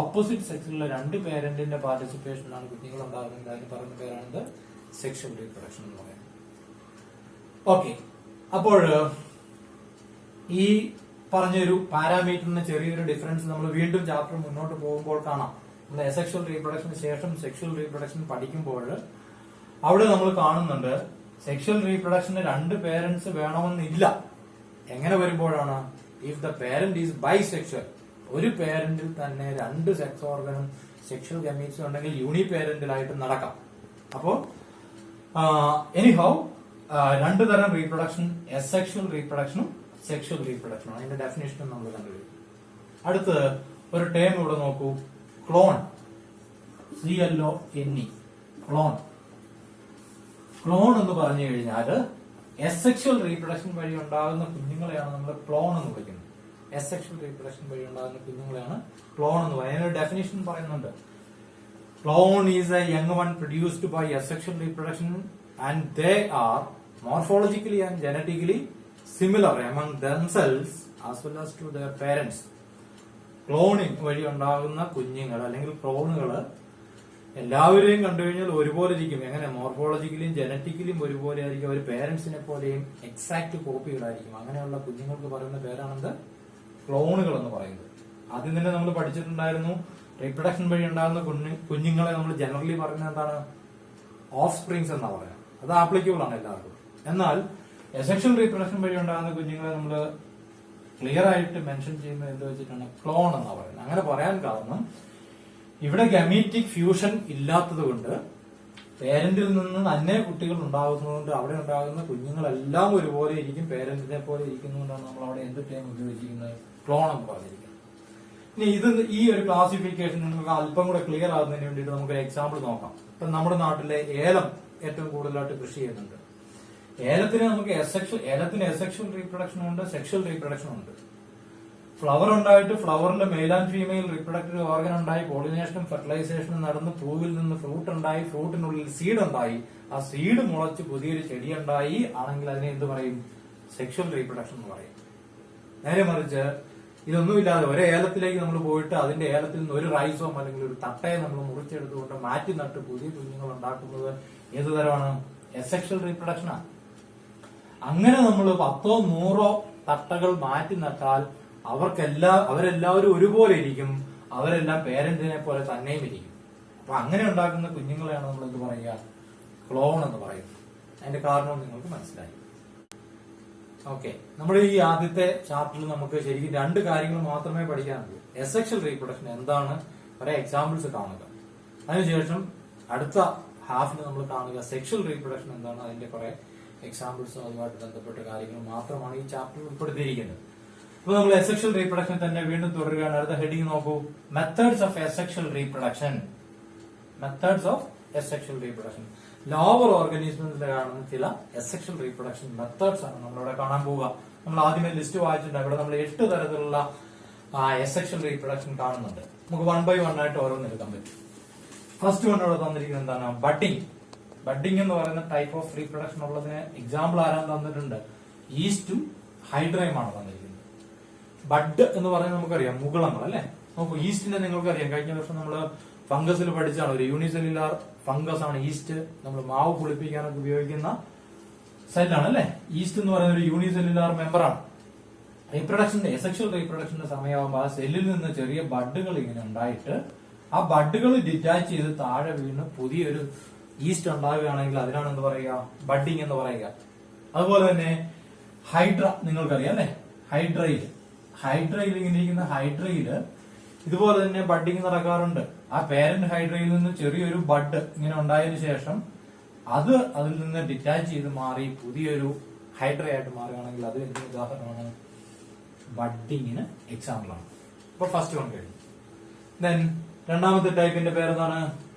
ഓപ്പോസിറ്റ് സെക്സിലുള്ള രണ്ട് പേരന്റിന്റെ പാർട്ടിസിപ്പേഷനാണ് കുഞ്ഞുങ്ങൾ ഉണ്ടാകുന്നത്. അതിന് പറയുന്ന പേരാണ് സെക്ഷുവൽ റീപ്രൊഡക്ഷൻ എന്ന് പറയുന്നത്. ഓക്കെ, അപ്പോൾ ഈ പറഞ്ഞൊരു പാരാമീറ്ററിന് ചെറിയൊരു ഡിഫറൻസ് നമ്മൾ വീണ്ടും ചാപ്റ്റർ മുന്നോട്ട് പോകുമ്പോൾ കാണാം. നമ്മൾ അസെക്ഷുവൽ റീപ്രൊഡക്ഷന് ശേഷം സെക്ഷുവൽ റീപ്രൊഡക്ഷൻ പഠിക്കുമ്പോൾ അവിടെ നമ്മൾ കാണുന്നുണ്ട് സെക്ഷുവൽ റീപ്രൊഡക്ഷന് രണ്ട് പേരന്റ്സ് വേണമെന്നില്ല. എങ്ങനെ വരുമ്പോഴാണ്? If the parent is bisexual, ഒരു പേരന്റിൽ തന്നെ രണ്ട് സെക്സ് ഓർഗനും സെക്ഷൽ ഗമീറ്റ്സും ഉണ്ടെങ്കിൽ യൂണി പേരന്റിലായിട്ട് നടക്കാം. അപ്പോ എനിഹൗ രണ്ടു തരം റീപ്രൊഡക്ഷൻ, അസെക്ഷുവൽ റീപ്രൊഡക്ഷനും സെക്ഷുവൽ റീപ്രൊഡക്ഷനും. അതിന്റെ ഡെഫിനേഷനും നമ്മൾ കണ്ടുപിടിക്കും. അടുത്ത് ഒരു ടേം ഇവിടെ നോക്കൂ, ക്ലോൺ. CLONE, clone. ക്ലോൺ എന്ന് പറഞ്ഞു കഴിഞ്ഞാൽ അസെക്ഷുവൽ റീപ്രൊഡക്ഷൻ വഴി ഉണ്ടാകുന്ന കുഞ്ഞുങ്ങളെയാണ് നമ്മൾ ക്ലോൺ എന്ന് വിളിക്കുന്നത്. അസെക്ഷുവൽ റീപ്രൊഡക്ഷൻ വഴി ഉണ്ടാകുന്ന കുഞ്ഞുങ്ങളെയാണ് ക്ലോൺ എന്ന് പറയുന്നത്. അതിനൊരു ഡെഫിനേഷൻ പറയുന്നുണ്ട്. Clone is a young one produced by asexual reproduction and they are morphologically and genetically similar among themselves as well as to their parents. Cloning വഴി ഉണ്ടാകുന്ന കുഞ്ഞുങ്ങൾ അല്ലെങ്കിൽ ക്ലോണുകൾ എല്ലാവരെയും കണ്ടുകഴിഞ്ഞാൽ ഒരുപോലെ ഇരിക്കും. എങ്ങനെ? മോർഫോളജിക്കലിയും ജനറ്റിക്കലിയും ഒരുപോലെ ആയിരിക്കും. അവർ പേരന്റ്സിനെ പോലെയും എക്സാക്ട് കോപ്പികളായിരിക്കും. അങ്ങനെയുള്ള കുഞ്ഞുങ്ങൾക്ക് പറയുന്ന പേരാണെന്ത്? ക്ലോണുകൾ എന്ന് പറയുന്നത്. ആദ്യം തന്നെ നമ്മൾ പഠിച്ചിട്ടുണ്ടായിരുന്നു, റീപ്രൊഡക്ഷൻ വഴി ഉണ്ടാകുന്ന കുഞ്ഞുങ്ങളെ നമ്മൾ ജനറലി പറയുന്നത് എന്താണ്? ഓഫ് സ്പ്രിങ്സ് എന്നാ പറയുന്നത്. അത് ആപ്ലിക്കബിൾ ആണ് എല്ലാവർക്കും. എന്നാൽ അസെക്ഷുവൽ റീപ്രൊഡക്ഷൻ വഴി ഉണ്ടാകുന്ന കുഞ്ഞുങ്ങളെ നമ്മൾ ക്ലിയർ ആയിട്ട് മെൻഷൻ ചെയ്യുന്നത് എന്ത് വെച്ചിട്ടാണ്? ക്ലോൺ എന്നാ പറയുന്നത്. അങ്ങനെ പറയാൻ കാരണം ഇവിടെ ഗമീറ്റിക് ഫ്യൂഷൻ ഇല്ലാത്തത് കൊണ്ട്, പേരന്റിൽ നിന്ന് തന്നെ കുട്ടികൾ ഉണ്ടാകുന്നതുകൊണ്ട് അവിടെ ഉണ്ടാകുന്ന കുഞ്ഞുങ്ങളെല്ലാം ഒരുപോലെ ഇരിക്കും, പേരന്റിനെ പോലെ ഇരിക്കുന്നതുകൊണ്ടാണ് നമ്മൾ അവിടെ എന്ത് ടൈം ഉപയോഗിച്ചിരിക്കുന്നത്? ക്ലോൺ എന്ന് പറഞ്ഞിരിക്കുന്നത്. ഇനി ഈ ഒരു ക്ലാസിഫിക്കേഷൻ നിങ്ങൾക്ക് അല്പം കൂടെ ക്ലിയർ ആകുന്നതിന് വേണ്ടിയിട്ട് നമുക്ക് എക്സാമ്പിൾ നോക്കാം. ഇപ്പൊ നമ്മുടെ നാട്ടിലെ ഏലം ഏറ്റവും കൂടുതലായിട്ട് കൃഷി ചെയ്യുന്നുണ്ട്. ഏലത്തിന് നമുക്ക് ഏലത്തിന് എസെക്ഷൽ റീപ്രൊഡക്ഷൻ ഉണ്ട്, സെക്ഷൽ റീപ്രൊഡക്ഷൻ ഉണ്ട്. ഫ്ലവർ ഉണ്ടായിട്ട് ഫ്ലവറിന്റെ male and female reproductive organ ഉണ്ടായി, പോളിനേഷനും ഫെർട്ടിലൈസേഷനും നടന്ന് പൂവിൽ നിന്ന് ഫ്രൂട്ട് ഉണ്ടായി, ഫ്രൂട്ടിനുള്ളിൽ സീഡ് ഉണ്ടായി, ആ സീഡ് മുളച്ച് പുതിയൊരു ചെടി ഉണ്ടായി ആണെങ്കിൽ അതിനെ എന്ത് പറയും? സെക്ഷൽ റീപ്രൊഡക്ഷൻ എന്ന് പറയും. നേരെ മറിച്ച് ഇതൊന്നുമില്ലാതെ ഒരു ഏലത്തിലേക്ക് നമ്മൾ പോയിട്ട് അതിന്റെ ഏലത്തിൽ നിന്ന് ഒരു റൈസോം അല്ലെങ്കിൽ ഒരു തട്ടയെ നമ്മൾ മുറിച്ചെടുത്തുകൊണ്ട് മാറ്റി നട്ട് പുതിയ കുഞ്ഞുങ്ങൾ ഉണ്ടാക്കുന്നത് ഏത് തരമാണ്? എസെക്ഷൽ റീപ്രൊഡക്ഷനാണ്. അങ്ങനെ നമ്മൾ 10 100 തട്ടകൾ മാറ്റി നട്ടാൽ അവരെല്ലാവരും ഒരുപോലെ ഇരിക്കും, അവരെല്ലാം പേരന്റിനെ പോലെ തന്നെയും ഇരിക്കും. അപ്പൊ അങ്ങനെ ഉണ്ടാക്കുന്ന കുഞ്ഞുങ്ങളെയാണ് നമ്മൾ എന്ത് പറയുക? ക്ലോൺ എന്ന് പറയുന്നത്. അതിന്റെ കാരണവും നിങ്ങൾക്ക് മനസ്സിലായി. ഓക്കെ, നമ്മൾ ഈ ആദ്യത്തെ ചാപ്റ്ററിൽ നമുക്ക് ശരിക്കും 2 കാര്യങ്ങൾ മാത്രമേ പഠിക്കാനുള്ളൂ. എസെക്ഷൽ റീപ്രൊഡക്ഷൻ എന്താണ്, കുറെ എക്സാമ്പിൾസ് കാണുക. അതിനുശേഷം അടുത്ത ഹാഫിന് നമ്മൾ കാണുക സെക്ഷൽ റീപ്രൊഡക്ഷൻ എന്താണ്, അതിന്റെ കുറെ എക്സാമ്പിൾസും അതുമായിട്ട് ബന്ധപ്പെട്ട കാര്യങ്ങൾ മാത്രമാണ് ഈ ചാപ്റ്ററിൽ ഉൾപ്പെടുത്തിയിരിക്കുന്നത്. അപ്പൊ നമ്മൾ എസെക്ഷൽ റീപ്രൊഡക്ഷൻ തന്നെ വീണ്ടും തുടരുകയാണ്. അടുത്ത ഹെഡിങ് നോക്കൂ, methods of asexual reproduction. Methods of asexual reproduction. Lower ഓർഗാനിസംസിൽ കാണുന്ന ചില എസെക്ഷൽ റീപ്രൊഡക്ഷൻ മെത്തേഡ്സ് ആണ് നമ്മളിവിടെ കാണാൻ പോവുക. നമ്മൾ ആദ്യമേ ലിസ്റ്റ് വായിച്ചിട്ടുണ്ട്. ഇവിടെ നമ്മൾ 8 തരത്തിലുള്ള എസെക്ഷൽ റീപ്രൊഡക്ഷൻ കാണുന്നുണ്ട്. നമുക്ക് 1 by 1 ആയിട്ട് ഓരോന്ന് എടുക്കാൻ പറ്റും. ഫസ്റ്റ് വൺ ഇവിടെ തന്നിരിക്കുന്നത് എന്താണ്? ബഡിങ്. ബഡിങ് എന്ന് പറയുന്ന ടൈപ്പ് ഓഫ് റീപ്രൊഡക്ഷൻ ഉള്ളതിന് എക്സാമ്പിൾ ആരാൻ തന്നിട്ടുണ്ട്? ഈസ്റ്റും ഹൈഡ്രയും ആണ് തന്നിരിക്കുന്നത്. ബഡ് എന്ന് പറയുന്നത് നമുക്കറിയാം, മുകുളങ്ങൾ അല്ലെ. നോക്കൂ, ഈസ്റ്റിനെ നിങ്ങൾക്കറിയാം, കഴിഞ്ഞ വർഷം നമ്മൾ ഫംഗസിൽ പഠിച്ചാണ്. ഒരു യൂണിസെല്ലുലാർ ഫംഗസ് ആണ് ഈസ്റ്റ്. നമ്മൾ മാവ് പുളിപ്പിക്കാനൊക്കെ ഉപയോഗിക്കുന്ന സെല്ലാണ് അല്ലെ. ഈസ്റ്റ് എന്ന് പറയുന്ന ഒരു യൂണിസെല്ലുലാർ മെമ്പറാണ്. റീപ്രൊഡക്ഷന്റെ എസെക്ഷൽ റീപ്രൊഡക്ഷന്റെ സമയമാകുമ്പോൾ ആ സെല്ലിൽ നിന്ന് ചെറിയ ബഡുകൾ ഇങ്ങനെ ഉണ്ടായിട്ട് ആ ബഡുകൾ ഡിറ്റാച്ച് ചെയ്ത് താഴെ വീണ് പുതിയൊരു ഈസ്റ്റ് ഉണ്ടാകുകയാണെങ്കിൽ അതിനാണ് എന്ത് പറയുക? ബഡിങ് എന്ന് പറയുക. അതുപോലെ തന്നെ ഹൈഡ്ര നിങ്ങൾക്കറിയാം അല്ലെ. ഹൈഡ്രയിൽ ഇങ്ങനെ ഇരിക്കുന്ന ഹൈഡ്രയില് ഇതുപോലെ തന്നെ ബഡിങ് നടക്കാറുണ്ട്. ആ പേരന്റ് ഹൈഡ്രയിൽ നിന്ന് ചെറിയൊരു ബഡ് ഇങ്ങനെ ഉണ്ടായതിനു ശേഷം അതിൽ നിന്ന് ഡിറ്റാച്ച് ചെയ്ത് മാറി പുതിയൊരു ഹൈഡ്രയായിട്ട് മാറുകയാണെങ്കിൽ അത് എന്തിന് ഉദാഹരണമാണ്? ബഡിങ്ങിന് എക്സാമ്പിൾ ആണ്. അപ്പൊ ഫസ്റ്റ് വൺ കഴിഞ്ഞു. ദെൻ രണ്ടാമത്തെ ടൈപ്പിന്റെ പേരെന്താണ്?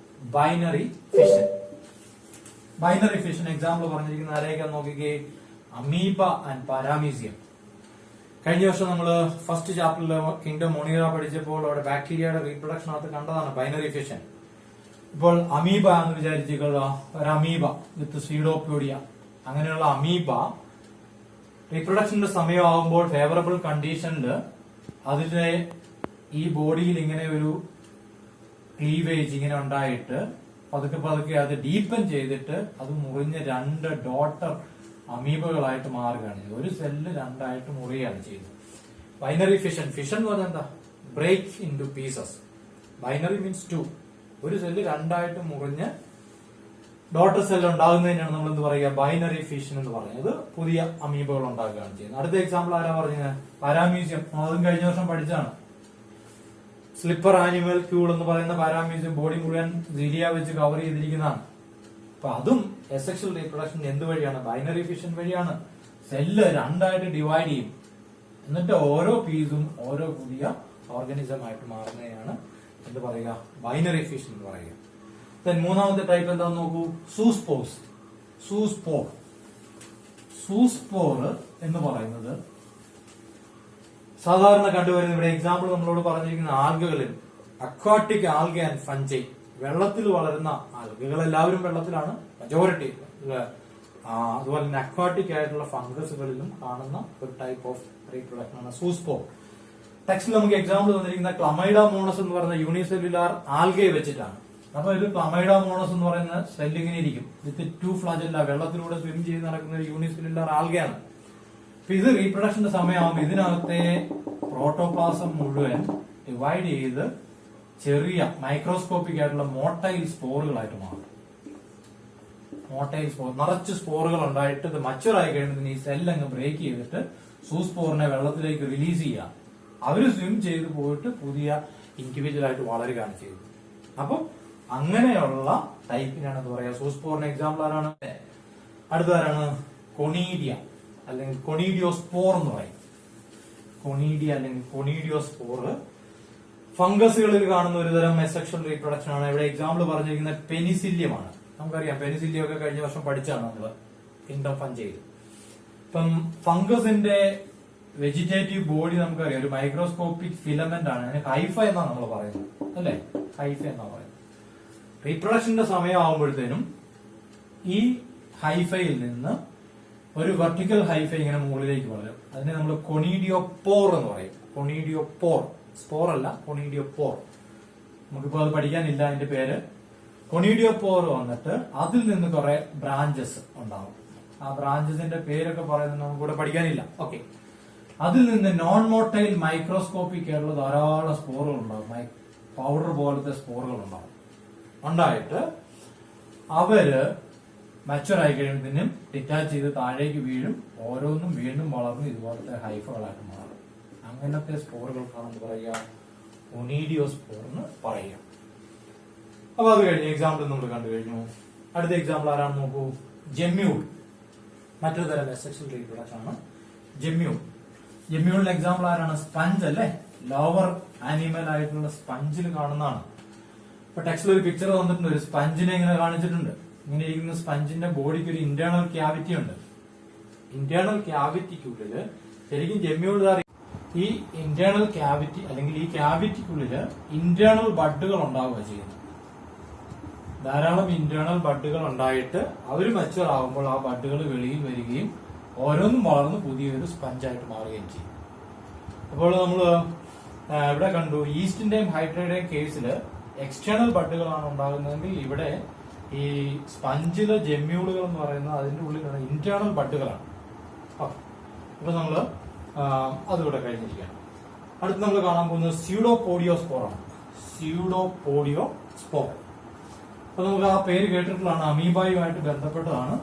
Binary fission. Binary fission example പറഞ്ഞിരിക്കുന്ന ആരെയൊക്കെ നോക്കിക്കേ? Amoeba and പാരാമീസിയം. കഴിഞ്ഞ വർഷം നമ്മൾ ഫസ്റ്റ് ചാപ്റ്ററിൽ കിങ്ഡം മൊണീറ പഠിച്ചപ്പോൾ അവിടെ ബാക്ടീരിയയുടെ റീപ്രൊഡക്ഷനകത്ത് കണ്ടതാണ് ബൈനറി ഫിഷൻ. ഇപ്പോൾ അമീബ എന്ന് വിചാരിച്ചുള്ള ഒരു അമീബ വിത്ത് സീഡോപ്യൂഡിയ, അങ്ങനെയുള്ള അമീബ റീപ്രൊഡക്ഷന്റെ സമയമാകുമ്പോൾ ഫേവറബിൾ കണ്ടീഷനിൽ അതിന്റെ ഈ ബോഡിയിൽ ഇങ്ങനെ ഒരു ക്ലീവേജ് ഇങ്ങനെ ഉണ്ടായിട്ട് പതുക്കെ അത് ഡീപ്പൻ ചെയ്തിട്ട് അത് മുറിഞ്ഞ് 2 ഡോട്ടർ അമീബകളായിട്ട് മാറുകയാണ് ചെയ്തത്. ഒരു സെല്ല് 2 ആയിട്ട് മുറിയാണ് ചെയ്തത്. Binary fission. ഫിഷൻ എന്ന് പറഞ്ഞാൽ എന്താ? Break into pieces. Binary means 2. ഒരു സെല്ല് 2 ആയിട്ട് മുറിഞ്ഞ് ഡോട്ടർ സെല്ല് ഉണ്ടാകുന്നതിനാണ് നമ്മൾ എന്ത് പറയുക? ബൈനറി ഫിഷൻ എന്ന് പറയുന്നത്. പുതിയ അമീബകൾ ഉണ്ടാക്കുകയാണ് ചെയ്യുന്നത്. അടുത്ത എക്സാമ്പിൾ ആരാ പറഞ്ഞത്? പാരാമീസിയം. അതും കഴിഞ്ഞ വർഷം പഠിച്ചാണ്. സ്ലിപ്പർ ആനിമൽ ക്യൂൾ എന്ന് പറയുന്ന പാരാമീസിയം ബോഡി മുഴുവൻ സീലിയ വെച്ച് കവർ ചെയ്തിരിക്കുന്നതാണ്. അപ്പൊ അതും എസെക്ഷൽ റീപ്രൊഡക്ഷൻ എന്ത് വഴിയാണ്? ബൈനറി ഫിഷൻ വഴിയാണ്. സെല്ല് 2 ആയിട്ട് ഡിവൈഡ് ചെയ്യും, എന്നിട്ട് ഓരോ പീസും ഓരോ പുതിയ ഓർഗാനിസം ആയിട്ട് മാറുന്നതിനാണ് എന്ത് പറയുക? ബൈനറി ഫിഷൻ എന്ന് പറയുക. മൂന്നാമത്തെ ടൈപ്പ് എന്താന്ന് നോക്കൂ, സൂസ്പോർ എന്ന് പറയുന്നത് സാധാരണ കണ്ടുവരുന്ന, ഇവിടെ എക്സാമ്പിൾ നമ്മളോട് പറഞ്ഞിരിക്കുന്ന ആൽഗകളിൽ അക്വാട്ടിക് ആൽഗ ആൻഡ് ഫഞ്ചൈ, വെള്ളത്തിൽ വളരുന്ന ആൽഗകൾ എല്ലാവരും വെള്ളത്തിലാണ് മെജോറിറ്റി. അതുപോലെ തന്നെ അക്വാട്ടിക് ആയിട്ടുള്ള ഫംഗസുകളിലും കാണുന്ന ഒരു ടൈപ്പ് ഓഫ് റീപ്രൊഡക്ഷൻ ആണ് സൂസ്പോർ. ടെക്സ്റ്റിൽ നമുക്ക് എക്സാമ്പിൾ തന്നിരിക്കുന്ന ക്ലമൈഡ മോണസ് എന്ന് പറയുന്ന യൂണിസെല്ലുലാർ ആൽഗയെ വെച്ചിട്ടാണ്. അപ്പൊ ഇത് ക്ലമൈഡ മോണസ് എന്ന് പറയുന്ന സെല്ല് ഇങ്ങനെ ഇരിക്കും വിത്ത് 2 ഫ്ലാജെല്ല, വെള്ളത്തിലൂടെ സ്വിം ചെയ്ത് നടക്കുന്ന ഒരു യൂണിസെല്ലുലാർ ആൽഗയാണ്. അപ്പൊ ഇത് റീപ്രൊഡക്ഷന്റെ സമയമാകുമ്പോൾ ഇതിനകത്തെ പ്രോട്ടോപ്ലാസം മുഴുവൻ ഡിവൈഡ് ചെയ്ത് ചെറിയ മൈക്രോസ്കോപ്പിക് ആയിട്ടുള്ള മോട്ടൈൽ സ്പോറുകളായിട്ട് മാറും. മോട്ടൈൽ സ്പോർ നിറച്ച് സ്പോറുകൾ ഉണ്ടായിട്ട് ഇത് മച്ചുവർ ആയി കഴിയുമ്പോൾ ഈ സെല്ല് അങ്ങ് ബ്രേക്ക് ചെയ്തിട്ട് സൂസ്പോറിനെ വെള്ളത്തിലേക്ക് റിലീസ് ചെയ്യാം. അവര് സ്വിം ചെയ്ത് പോയിട്ട് പുതിയ ഇൻഡിവിജ്വൽ ആയിട്ട് വളരുകയാണ് ചെയ്തത്. അപ്പൊ അങ്ങനെയുള്ള ടൈപ്പിനാണ് എന്താ പറയാ സൂസ്പോറിന് എക്സാമ്പിൾ ആരാണ്? അടുത്തതാരാണ്? കൊണീഡിയ അല്ലെങ്കിൽ കൊണീഡിയോസ്പോർ എന്ന് പറയും. കൊണീഡിയ അല്ലെങ്കിൽ കൊണീഡിയോസ്പോർ ഫംഗസുകളിൽ കാണുന്ന ഒരു തരം അസെക്ഷൽ റീപ്രൊഡക്ഷൻ ആണ്. ഇവിടെ എക്സാമ്പിൾ പറഞ്ഞിരിക്കുന്നത് പെനിസില്യം ആണ്. നമുക്കറിയാം പെനിസില്യം ഒക്കെ കഴിഞ്ഞ വർഷം പഠിച്ചാണ് നമ്മള് കിങ്ഡം ഫഞ്ചയിൽ. ഇപ്പം ഫംഗസിന്റെ വെജിറ്റേറ്റീവ് ബോഡി നമുക്കറിയാം ഒരു മൈക്രോസ്കോപ്പിക് ഫിലമെന്റ് ആണ്. അതിന് ഹൈഫ എന്നാണ് നമ്മൾ പറയുന്നത്, അല്ലെ? ഹൈഫ എന്നാ പറയുന്നത്. റീപ്രൊഡക്ഷന്റെ സമയമാകുമ്പോഴത്തേനും ഈ ഹൈഫയിൽ നിന്ന് ഒരു വെർട്ടിക്കൽ ഹൈഫ ഇങ്ങനെ മുകളിലേക്ക് വളരും. അതിനെ നമ്മൾ കൊണീഡിയോപോർ എന്ന് പറയും. കൊണീഡിയോപോർ, സ്പോർ അല്ല, കൊണീഡിയോപോർ. നമുക്കിപ്പോ അത് പഠിക്കാനില്ല അതിന്റെ പേര്. കൊണീഡിയോപോർ വന്നിട്ട് അതിൽ നിന്ന് കുറെ ബ്രാഞ്ചസ് ഉണ്ടാവും. ആ ബ്രാഞ്ചസിന്റെ പേരൊക്കെ പറയുന്നത് നമുക്കിവിടെ പഠിക്കാനില്ല. ഓക്കെ, അതിൽ നിന്ന് നോൺ മോട്ടൈൽ മൈക്രോസ്കോപ്പിക് ആയിട്ടുള്ള ധാരാളം സ്പോറുകൾ ഉണ്ടാവും. പൗഡർ പോലത്തെ സ്പോറുകൾ ഉണ്ടായിട്ട് അവര് മച്ചുവർ ആയി കഴിയുന്നതിനും ഡിറ്റാച്ച് ചെയ്ത് താഴേക്ക് വീഴും. ഓരോന്നും വീണ്ടും വളർന്ന് ഇതുപോലത്തെ ഹൈഫകളായിട്ട് മാറും. അങ്ങനത്തെ സ്പോറുകൾക്കാണെന്ന് പറയുക ഒനീഡിയോസ്പോർ എന്ന് പറയുക. അപ്പൊ അത് കഴിഞ്ഞ് എക്സാമ്പിൾ നമ്മൾ കണ്ടു കഴിഞ്ഞു. അടുത്ത എക്സാമ്പിൾ ആരാണെന്ന് നോക്കൂ. ജെമ്യൂൾ, മറ്റൊരു തരം അസെക്ഷൽ റീപ്രൊഡക്ഷൻ ആണ് ജെമ്യൂൾ. ജെമ്യൂളിന്റെ എക്സാമ്പിൾ ആരാണ്? സ്പഞ്ച് അല്ലെ? ലോവർ ആനിമൽ ആയിട്ടുള്ള സ്പഞ്ചിൽ കാണുന്നതാണ്. ഇപ്പൊ ടെക്സ്റ്റിൽ ഒരു പിക്ചർ തന്നിട്ടുണ്ട്. ഒരു സ്പഞ്ചിനെ ഇങ്ങനെ കാണിച്ചിട്ടുണ്ട്. ഇങ്ങനെ ഇരിക്കുന്ന സ്പഞ്ചിന്റെ ബോഡിക്ക് ഒരു ഇന്റേണൽ ക്യാവിറ്റി ഉണ്ട്. ഇന്റേണൽ ക്യാവിറ്റിക്കുള്ളില് ശരിക്കും ജെമ്യൂൾ ഈ ഇന്റേണൽ ക്യാവിറ്റി അല്ലെങ്കിൽ ഈ ക്യാവിറ്റിക്കുള്ളില് ഇന്റേണൽ ബഡുകൾ ഉണ്ടാവുക ചെയ്യുന്നത്. ധാരാളം ഇന്റേണൽ ബഡുകൾ ഉണ്ടായിട്ട് അവർ മച്ചുവർ ആകുമ്പോൾ ആ ബഡുകൾ വെളിയിൽ വരികയും ഓരോന്നും വളർന്ന് പുതിയൊരു സ്പഞ്ചായിട്ട് മാറുകയും ചെയ്യും. അപ്പോൾ നമ്മള് ഇവിടെ കണ്ടു ഈസ്റ്റിന്റെയും ഹൈഡ്രയുടെയും കേസിൽ എക്സ്റ്റേണൽ ബഡുകളാണ് ഉണ്ടാകുന്നതെങ്കിൽ ഇവിടെ ഈ സ്പഞ്ചിലെ ജെമ്യൂളുകൾ എന്ന് പറയുന്നത് അതിന്റെ ഉള്ളിലുള്ള ഇന്റേണൽ ബഡുകളാണ്. അപ്പൊ നമ്മള് അതുകൂടെ കഴിഞ്ഞിരിക്കുകയാണ്. അടുത്ത് നമ്മൾ കാണാൻ പോകുന്നത് സ്യൂഡോപോഡിയോസ്പോർ ആണ്. സ്യൂഡോപോഡിയോസ്പോർ. അപ്പൊ നമുക്ക് ആ പേര് കേട്ടിട്ടുള്ളതാണ്. അമീബയുമായിട്ട് ബന്ധപ്പെട്ടതാണ്.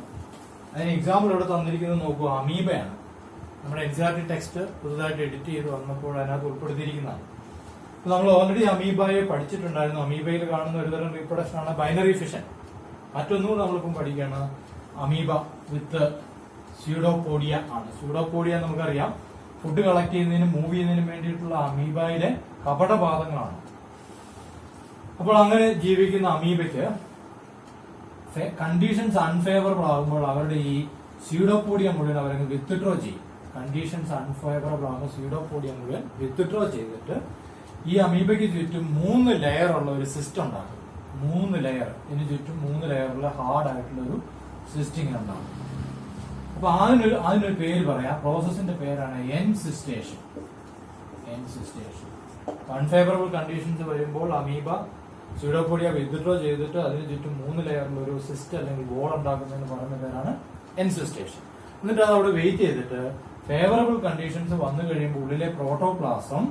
അതിന് എക്സാമ്പിൾ ഇവിടെ തന്നിരിക്കുന്നത് നോക്കൂ. അമീബയാണ്. നമ്മുടെ എൻസിആർടി ടെക്സ്റ്റ് പുതുതായിട്ട് എഡിറ്റ് ചെയ്ത് വന്നപ്പോൾ അതിനകത്ത് ഉൾപ്പെടുത്തിയിരിക്കുന്നതാണ്. നമ്മൾ ഓൾറെഡി അമീബയെ പഠിച്ചിട്ടുണ്ടായിരുന്നു. അമീബയിൽ കാണുന്ന ഒരുതരം റീപ്രൊഡക്ഷൻ ആണ് ബൈനറി ഫിഷൻ. മറ്റൊന്നും നമ്മളിപ്പം പഠിക്കുകയാണ് അമീബ വിത്ത് സ്യൂഡോപോഡിയ ആണ്. സ്യൂഡോപോഡിയ നമുക്കറിയാം ഫുഡ് കളക്ട് ചെയ്യുന്നതിനും മൂവ് ചെയ്യുന്നതിനും വേണ്ടിയിട്ടുള്ള അമീബയിലെ കപടപാദങ്ങളാണ്. അപ്പോൾ അങ്ങനെ ജീവിക്കുന്ന അമീബയ്ക്ക് കണ്ടീഷൻസ് അൺഫേവറബിൾ ആകുമ്പോൾ അവരുടെ ഈ സ്യൂഡോപോഡിയ മുഴുവൻ അവരങ്ങ് വിത്ത്ഡ്രോ ചെയ്യും. കണ്ടീഷൻസ് അൺഫേവറബിൾ ആകുമ്പോൾ സ്യൂഡോപോഡിയ മുഴുവൻ വിത്ത്ഡ്രോ ചെയ്തിട്ട് ഈ അമീബയ്ക്ക് ചുറ്റും 3 ലെയർ ഉള്ള ഒരു സിസ്റ്റം ഉണ്ടാകും. 3 ലെയർ, ഇതിന് ചുറ്റും 3 ലെയറുള്ള ഹാർഡ് ആയിട്ടുള്ള ഒരു സിസ്റ്റിംഗ് ഉണ്ടാകും. അപ്പൊ അതിനൊരു പേര് പറയാം. പ്രോസസിന്റെ പേരാണ് എൻസിസ്റ്റേഷൻ. എൻസിസ്റ്റേഷൻ. അൺഫേവറബിൾ കണ്ടീഷൻസ് വരുമ്പോൾ അമീബ സ്യൂഡോപോഡിയ വിത്ത്ഡ്രോ ചെയ്തിട്ട് അതിന് ചുറ്റും 3 ലെയറിൽ ഒരു സിസ്റ്റം അല്ലെങ്കിൽ വോൾ ഉണ്ടാക്കുന്നതിന് പറയുന്ന പേരാണ് എൻസിസ്റ്റേഷൻ. എന്നിട്ട് അത് അവിടെ വെയിറ്റ് ചെയ്തിട്ട് ഫേവറബിൾ കണ്ടീഷൻസ് വന്നു കഴിയുമ്പോൾ ഉള്ളിലെ പ്രോട്ടോപ്ലാസം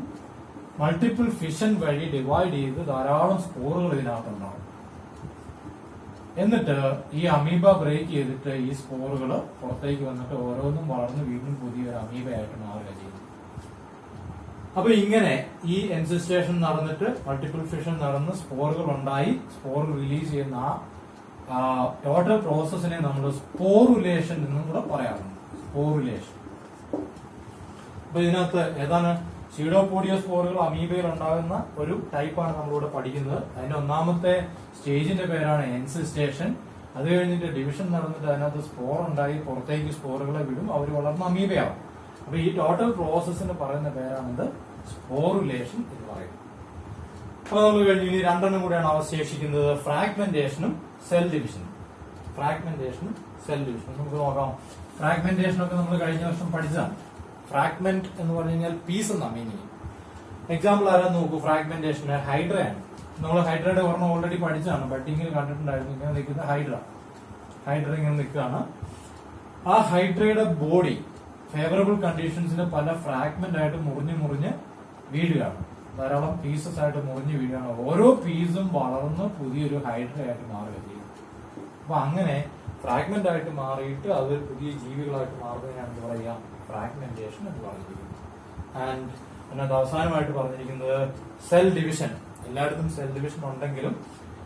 മൾട്ടിപ്പിൾ ഫിഷൻ വഴി ഡിവൈഡ് ചെയ്ത് ധാരാളം സ്പോറുകൾ ഇതിനകത്തുണ്ടാവും. എന്നിട്ട് ഈ അമീബ ബ്രേക്ക് ചെയ്തിട്ട് ഈ സ്പോറുകൾ പുറത്തേക്ക് വന്നിട്ട് ഓരോന്നും വളർന്ന് വീണ്ടും പുതിയൊരു അമീബയായിട്ട് മാറുക ചെയ്യും. അപ്പൊ ഇങ്ങനെ ഈ എൻസിസ്റ്റേഷൻ നടന്നിട്ട് മൾട്ടിപ്പിൾ ഫിഷൻ നടന്ന് സ്പോറുകൾ ഉണ്ടായി സ്പോറുകൾ റിലീസ് ചെയ്യുന്ന ആ ടോട്ടൽ പ്രോസസ്സിനെ നമ്മൾ സ്പോറുലേഷൻ എന്നും കൂടെ പറയാറുണ്ട്. സ്പോറുലേഷൻ. അപ്പൊ ഇതിനകത്ത് ഏതാണ് സ്യൂഡോപോഡിയോസ്പോറുകൾ അമീബയിൽ ഉണ്ടാകുന്ന ഒരു ടൈപ്പാണ് നമ്മളിവിടെ പഠിക്കുന്നത്. അതിന്റെ ഒന്നാമത്തെ സ്റ്റേജിന്റെ പേരാണ് എൻസിസ്റ്റേഷൻ. അത് കഴിഞ്ഞിട്ട് ഡിവിഷൻ നടന്നിട്ട് അതിനകത്ത് സ്പോർ ഉണ്ടായി പുറത്തേക്ക് സ്പോറുകളെ വിടും. അവർ വളർന്ന അമീബയാവും. അപ്പൊ ഈ ടോട്ടൽ പ്രോസസ്സിന് പറയുന്ന പേരാണിത് സ്പോറുലേഷൻ എന്ന് പറയുന്നത്. അപ്പൊ നമ്മൾ കഴിഞ്ഞ് ഇനി 2 കൂടെയാണ് അവശേഷിക്കുന്നത്. ഫ്രാഗ്മെന്റേഷനും സെൽ ഡിവിഷനും. ഫ്രാഗ്മെന്റേഷനും സെൽ ഡിവിഷനും നമുക്ക് നോക്കാം. ഫ്രാഗ്മെന്റേഷൻ ഒക്കെ നമ്മൾ കഴിഞ്ഞ വർഷം പഠിച്ചതാണ്. ഫ്രാഗ്മെന്റ് എന്ന് പറഞ്ഞു കഴിഞ്ഞാൽ പീസ് എന്നാ മീനിങ്. എക്സാമ്പിൾ ആരാന്ന് നോക്കൂ. ഫ്രാഗ്മെന്റേഷന് ഹൈഡ്രയാണ്. നമ്മൾ ഹൈഡ്രയുടെ ഒരെണ്ണം ഓൾറെഡി പഠിച്ചതാണ്. ബഡിങ്ങിൽ കണ്ടിട്ടുണ്ടായിരുന്നു. ഇങ്ങനെ നിൽക്കുന്ന ഹൈഡ്ര ഇങ്ങനെ നിൽക്കുകയാണ്. ആ ഹൈഡ്രയുടെ ബോഡി ഫേവറബിൾ കണ്ടീഷൻസിന് പല ഫ്രാഗ്മെന്റ് ആയിട്ട് മുറിഞ്ഞ് വീഴുകയാണ്. ധാരാളം പീസസ് ആയിട്ട് മുറിഞ്ഞ് വീഴുകയാണ്. ഓരോ പീസും വളർന്ന് പുതിയൊരു ഹൈഡ്രയായിട്ട് മാറുക ചെയ്യും. അപ്പൊ അങ്ങനെ ഫ്രാഗ്മെന്റ് ആയിട്ട് മാറിയിട്ട് അത് പുതിയ ജീവികളായിട്ട് മാറുന്നതിനാണ് എന്ത് പറയുക? ഫ്രാഗ്മെന്റേഷൻ എന്ന് പറഞ്ഞിരിക്കുന്നത്. ആൻഡ് അതിനകത്ത് അവസാനമായിട്ട് പറഞ്ഞിരിക്കുന്നത് സെൽ ഡിവിഷൻ. എല്ലായിടത്തും സെൽ ഡിവിഷൻ ഉണ്ടെങ്കിലും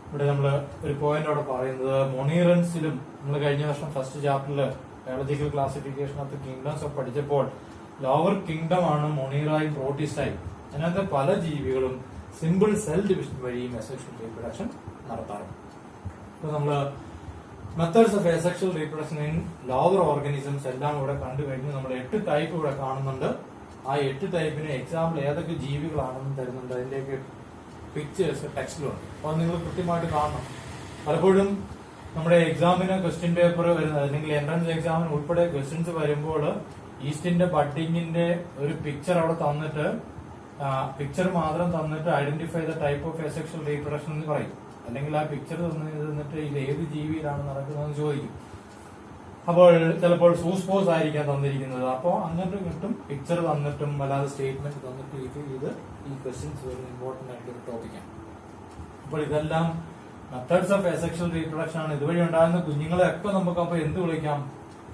ഇവിടെ നമ്മൾ ഒരു പോയിന്റ് അവിടെ പറയുന്നത് മൊണീറൻസിലും നമ്മൾ കഴിഞ്ഞ വർഷം ഫസ്റ്റ് ചാപ്റ്ററിൽ biological classification of the kingdoms ഒക്കെ പഠിച്ചപ്പോൾ ലോവർ കിങ്ഡം ആണ് മൊണീറായും പ്രോട്ടിസ്റ്റായും. അതിനകത്ത് പല ജീവികളും സിമ്പിൾ സെൽ ഡിവിഷൻ വഴിയും അസെക്ഷൽ റീപ്രൊഡക്ഷൻ നടത്താറുണ്ട്. ഇപ്പൊ നമ്മള് methods of asexual reproduction in lower organisms എല്ലാം ഇവിടെ കണ്ടു കഴിഞ്ഞു. നമ്മൾ 8 ടൈപ്പ് ഇവിടെ കാണുന്നുണ്ട്. ആ 8 ടൈപ്പിന് എക്സാമ്പിൾ ഏതൊക്കെ ജീവികളാണെന്ന് തരുന്നുണ്ട്. അതിന്റെയൊക്കെ പിക്ചേഴ്സ് ടെക്സ്റ്റിലുണ്ട്. അപ്പൊ നിങ്ങൾ കൃത്യമായിട്ട് കാണണം. പലപ്പോഴും നമ്മുടെ എക്സാമിന് ക്വസ്റ്റ്യൻ പേപ്പർ വരുന്നത് അല്ലെങ്കിൽ എൻട്രൻസ് എക്സാമിന് ഉൾപ്പെടെ ക്വസ്റ്റ്യൻസ് വരുമ്പോൾ ഈസ്റ്റിന്റെ ബഡ്ഡിങ്ങിന്റെ ഒരു പിക്ചർ അവിടെ തന്നിട്ട് പിക്ചർ മാത്രം തന്നിട്ട് identify the type of asexual reproduction എന്ന് പറയും. അല്ലെങ്കിൽ ആ പിക്ചർ തന്നിട്ട് ഇത് ഏത് ജീവിയിലാണ് നടക്കുന്നതെന്ന് ചോദിക്കും. അപ്പോൾ ചിലപ്പോൾ സൂസ്പോസ് ആയിരിക്കാം തന്നിരിക്കുന്നത്. അപ്പോൾ അങ്ങോട്ടും ഇങ്ങോട്ടും പിക്ചർ തന്നിട്ടും അല്ലാതെ സ്റ്റേറ്റ്മെന്റ് തന്നിട്ട് ഇത് ഈ ക്വസ്റ്റ്യൻസ് വരുന്ന ഇമ്പോർട്ടന്റ് ആയിട്ടുള്ള ടോപ്പിക്കാണ്. അപ്പോൾ ഇതെല്ലാം മെത്തേഡ്സ് ഓഫ് അസെക്ഷൽ റീപ്രൊഡക്ഷൻ ആണ്. ഇതുവഴി ഉണ്ടാകുന്ന കുഞ്ഞുങ്ങളെയൊക്കെ നമുക്ക് അപ്പൊ എന്ത് വിളിക്കാം?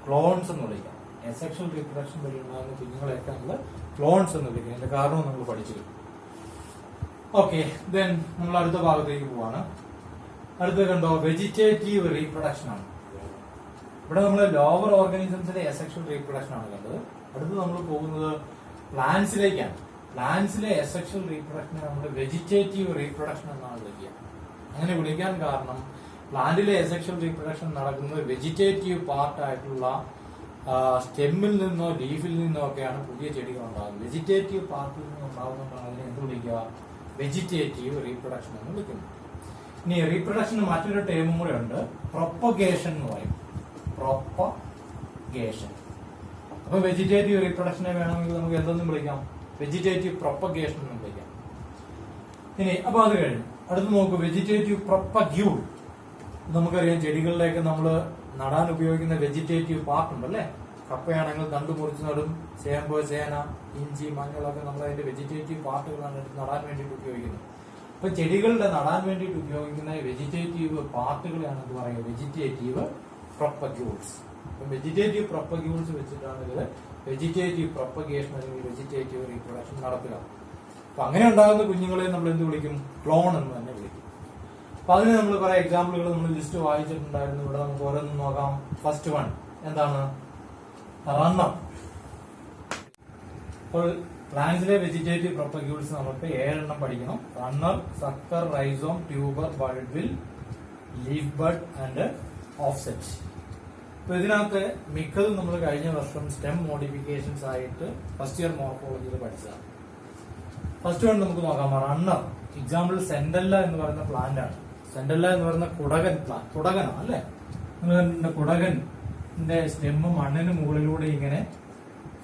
ക്ലോൺസ് എന്ന് വിളിക്കാം. അസെക്ഷൽ റീപ്രൊഡക്ഷൻ വഴി ഉണ്ടാകുന്ന കുഞ്ഞുങ്ങളെയൊക്കെ നമ്മൾ ക്ലോൺസ് എന്ന് വിളിക്കാം. അതിന്റെ കാരണവും നമ്മൾ പഠിച്ചു. ഓക്കെ, ദെൻ നമ്മൾ അടുത്ത ഭാഗത്തേക്ക് പോവാണ്. അടുത്ത കണ്ടോ, വെജിറ്റേറ്റീവ് റീപ്രൊഡക്ഷൻ ആണ്. ഇവിടെ നമ്മൾ ലോവർ ഓർഗാനിസംസിന്റെ അസെക്ഷൽ റീപ്രൊഡക്ഷൻ ആണ് കണ്ടത്. അടുത്ത് നമ്മൾ പോകുന്നത് പ്ലാന്റ്സിലേക്കാണ്. പ്ലാന്റ്സിലെ അസെക്ഷൽ റീപ്രൊഡക്ഷനെ നമ്മൾ വെജിറ്റേറ്റീവ് റീപ്രൊഡക്ഷൻ എന്നാണ് വിളിക്കുക. അങ്ങനെ വിളിക്കാൻ കാരണം പ്ലാന്റിലെ അസെക്ഷൽ റീപ്രൊഡക്ഷൻ നടക്കുന്നത് വെജിറ്റേറ്റീവ് പാർട്ടായിട്ടുള്ള സ്റ്റെമ്മിൽ നിന്നോ ലീഫിൽ നിന്നോ ഒക്കെയാണ് പുതിയ ചെടികൾ ഉണ്ടാകുന്നത്. വെജിറ്റേറ്റീവ് പാർട്ടിൽ നിന്ന് ഉണ്ടാകുന്നതാണ് അതിനെ എന്ത് വിളിക്കുക? വെജിറ്റേറ്റീവ് റീപ്രൊഡക്ഷൻ എന്ന് വിളിക്കുന്നത്. ഇനി റീപ്രൊഡക്ഷന് മറ്റൊരു ടേമും കൂടെ ഉണ്ട്, പ്രൊപ്പഗേഷൻ എന്ന് പറയും. പ്രൊപ്പഗേഷൻ. അപ്പൊ വെജിറ്റേറ്റീവ് റീപ്രൊഡക്ഷനെ വേണമെങ്കിൽ നമുക്ക് എന്തെന്നും വിളിക്കാം? വെജിറ്റേറ്റീവ് പ്രൊപ്പഗേഷൻ എന്ന് വിളിക്കാം. ഇനി അപ്പൊ അത് കഴിഞ്ഞു അടുത്ത് നോക്കൂ, വെജിറ്റേറ്റീവ് പ്രൊപ്പഗ്യൂൾ. നമുക്കറിയാം ചെടികളിലേക്ക് നമ്മൾ നടാൻ ഉപയോഗിക്കുന്ന വെജിറ്റേറ്റീവ് പാർട്ട് ഉണ്ടല്ലേ. കപ്പയാണെങ്കിൽ തണ്ട് മുറിച്ച് നടും, ചേമ്പ്, ചേന, ഇഞ്ചി, മഞ്ഞളൊക്കെ നമ്മൾ അതിന്റെ വെജിറ്റേറ്റീവ് പാർട്ടുകളാണ് നടാൻ വേണ്ടിയിട്ട് ഉപയോഗിക്കുന്നത്. അപ്പൊ ചെടികളുടെ നടാൻ വേണ്ടിയിട്ട് ഉപയോഗിക്കുന്ന വെജിറ്റേറ്റീവ് പാർട്ടുകളെയാണ് ഇത് പറയുക വെജിറ്റേറ്റീവ് പ്രൊപ്പഗ്യൂൾസ്. അപ്പൊ വെജിറ്റേറ്റീവ് പ്രൊപ്പഗ്യൂൾസ് വെച്ചിട്ടാണ് ഇത് വെജിറ്റേറ്റീവ് പ്രൊപ്പഗേഷൻ അല്ലെങ്കിൽ വെജിറ്റേറ്റീവ് റീപ്രൊഡക്ഷൻ നടത്തുക. അപ്പൊ അങ്ങനെ ഉണ്ടാകുന്ന കുഞ്ഞുങ്ങളെ നമ്മൾ എന്ത് വിളിക്കും? ക്ലോൺ എന്ന് തന്നെ വിളിക്കും. അപ്പൊ അതിന് നമ്മൾ കുറെ എക്സാമ്പിളുകൾ നമ്മൾ ലിസ്റ്റ് വായിച്ചിട്ടുണ്ടായിരുന്നു. ഇവിടെ നമുക്ക് ഓരോന്നും നോക്കാം. ഫസ്റ്റ് വൺ എന്താണ്? റണ്ണർ. അപ്പോൾ പ്ലാന്റ്സിലെ വെജിറ്റേറ്റീവ് പ്രൊപ്പഗ്യൂൾസ് നമുക്ക് 7 എണ്ണം പഠിക്കണം. Runner, sucker, rhizome, tuber, bulbil, leaf bud and offset. അപ്പൊ ഇതിനകത്ത് മിക്കതും നമ്മൾ കഴിഞ്ഞ വർഷം സ്റ്റെം മോഡിഫിക്കേഷൻസ് ആയിട്ട് ഫസ്റ്റ് ഇയർ മോർഫോളജിയിൽ പഠിച്ചതാണ്. ഫസ്റ്റ് വൺ നമുക്ക് നോക്കാം. റണ്ണർ. എക്സാമ്പിൾ സെന്റല്ല എന്ന് പറയുന്ന പ്ലാന്റ് ആണ്. സെന്റല്ല എന്ന് പറയുന്ന കുടകനാണ് അല്ലെ. കുടകന്റെ സ്റ്റെമ്മ് മണ്ണിന് മുകളിലൂടെ ഇങ്ങനെ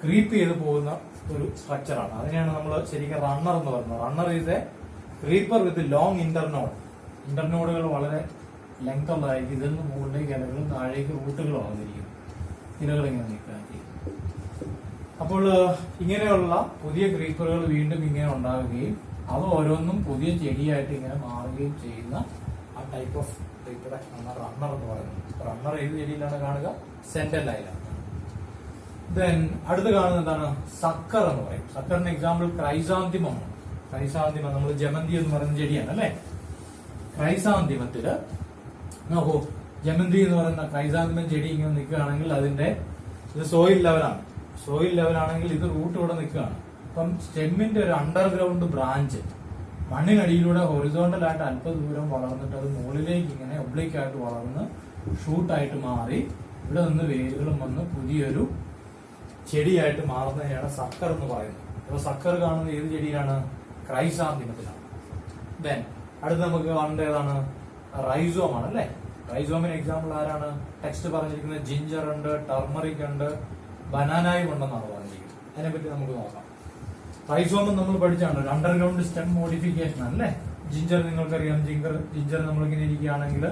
ക്രീപ്പ് ചെയ്ത് പോകുന്ന ഒരു സ്ട്രക്ചറാണ്. അതിനെയാണ് നമ്മൾ ശരിക്കും റണ്ണർ എന്ന് പറയുന്നത്. Runner is a creeper with long internode. ഇന്റർനോഡുകൾ വളരെ ലെങ്ത് ഉള്ളതായിരിക്കും. ഇതിൽ നിന്ന് മുകളിലേക്ക് ഇലകളും താഴേക്ക് റൂട്ടുകളും വന്നിരിക്കും. ഇലകൾ ഇങ്ങനെ നിൽക്കുകയാണ് ചെയ്യുന്നത്. അപ്പോൾ ഇങ്ങനെയുള്ള പുതിയ ക്രീപ്പറുകൾ വീണ്ടും ഇങ്ങനെ ഉണ്ടാവുകയും അത് ഓരോന്നും പുതിയ ചെടിയായിട്ട് ഇങ്ങനെ മാറുകയും ചെയ്യുന്ന ആ ടൈപ്പ് ഓഫ് റീപ്രൊഡക്ഷൻ ആണ് റണ്ണർ എന്ന് പറയുന്നത്. റണ്ണർ ഏത് ചെടിയിലാണ് കാണുക? സെന്റല്ലയിലാണ്. ദെൻ അടുത്ത് കാണുന്നത് എന്താണ്? സക്കർ എന്ന് പറയും. സക്കറിന് എക്സാമ്പിൾ ക്രൈസാന്തിമമാണ്. ക്രൈസാന്തിമം നമ്മൾ ജമന്തി എന്ന് പറയുന്ന ചെടിയാണ് അല്ലെ. ക്രൈസാന്തിമത്തില് നോക്കൂ, ജമന്തി എന്ന് പറയുന്ന ക്രൈസാന്തിമം ചെടി ഇങ്ങനെ നിൽക്കുകയാണെങ്കിൽ അതിന്റെ ഇത് സോയിൽ ലെവലാണ്. സോയിൽ ലെവലാണെങ്കിൽ ഇത് റൂട്ട് ഇവിടെ നിൽക്കുകയാണ്. അപ്പം സ്റ്റെമ്മിന്റെ ഒരു അണ്ടർഗ്രൗണ്ട് ബ്രാഞ്ച് മണ്ണിനടിയിലൂടെ ഹൊറിസോണ്ടൽ ആയിട്ട് അല്പ ദൂരം വളർന്നിട്ട് അത് മുകളിലേക്ക് ഇങ്ങനെ ഒബ്ലിക് ആയിട്ട് വളർന്ന് ഷൂട്ടായിട്ട് മാറി ഇവിടെ നിന്ന് വേരുകളും വന്ന് പുതിയൊരു ചെടിയായിട്ട് മാറുന്നതിനാണ് സക്കർ എന്ന് പറയുന്നത്. അപ്പൊ സക്കർ കാണുന്നത് ഏത് ചെടിയിലാണ്? ക്രൈസാന്തിമത്തിലാണ്. ദെൻ അടുത്ത് നമുക്ക് കാണേണ്ട ഏതാണ്? റൈസോം ആണ് അല്ലെ. റൈസോമിന് എക്സാമ്പിൾ ആരാണ്? ടെക്സ്റ്റ് പറഞ്ഞിരിക്കുന്നത് ജിഞ്ചർ ഉണ്ട്, ടർമറിക് ഉണ്ട്, ബനാനായും ഉണ്ടെന്നാണ് പറഞ്ഞിരിക്കുന്നത്. അതിനെപ്പറ്റി നമുക്ക് നോക്കാം. റൈസോമം നമ്മൾ പഠിച്ചാണ് അണ്ടർഗ്രൗണ്ട് സ്റ്റെം മോഡിഫിക്കേഷൻ അല്ലേ. ജിഞ്ചർ നിങ്ങൾക്കറിയാം. ജിഞ്ചർ നമ്മളിങ്ങനെ ഇരിക്കുകയാണെങ്കിൽ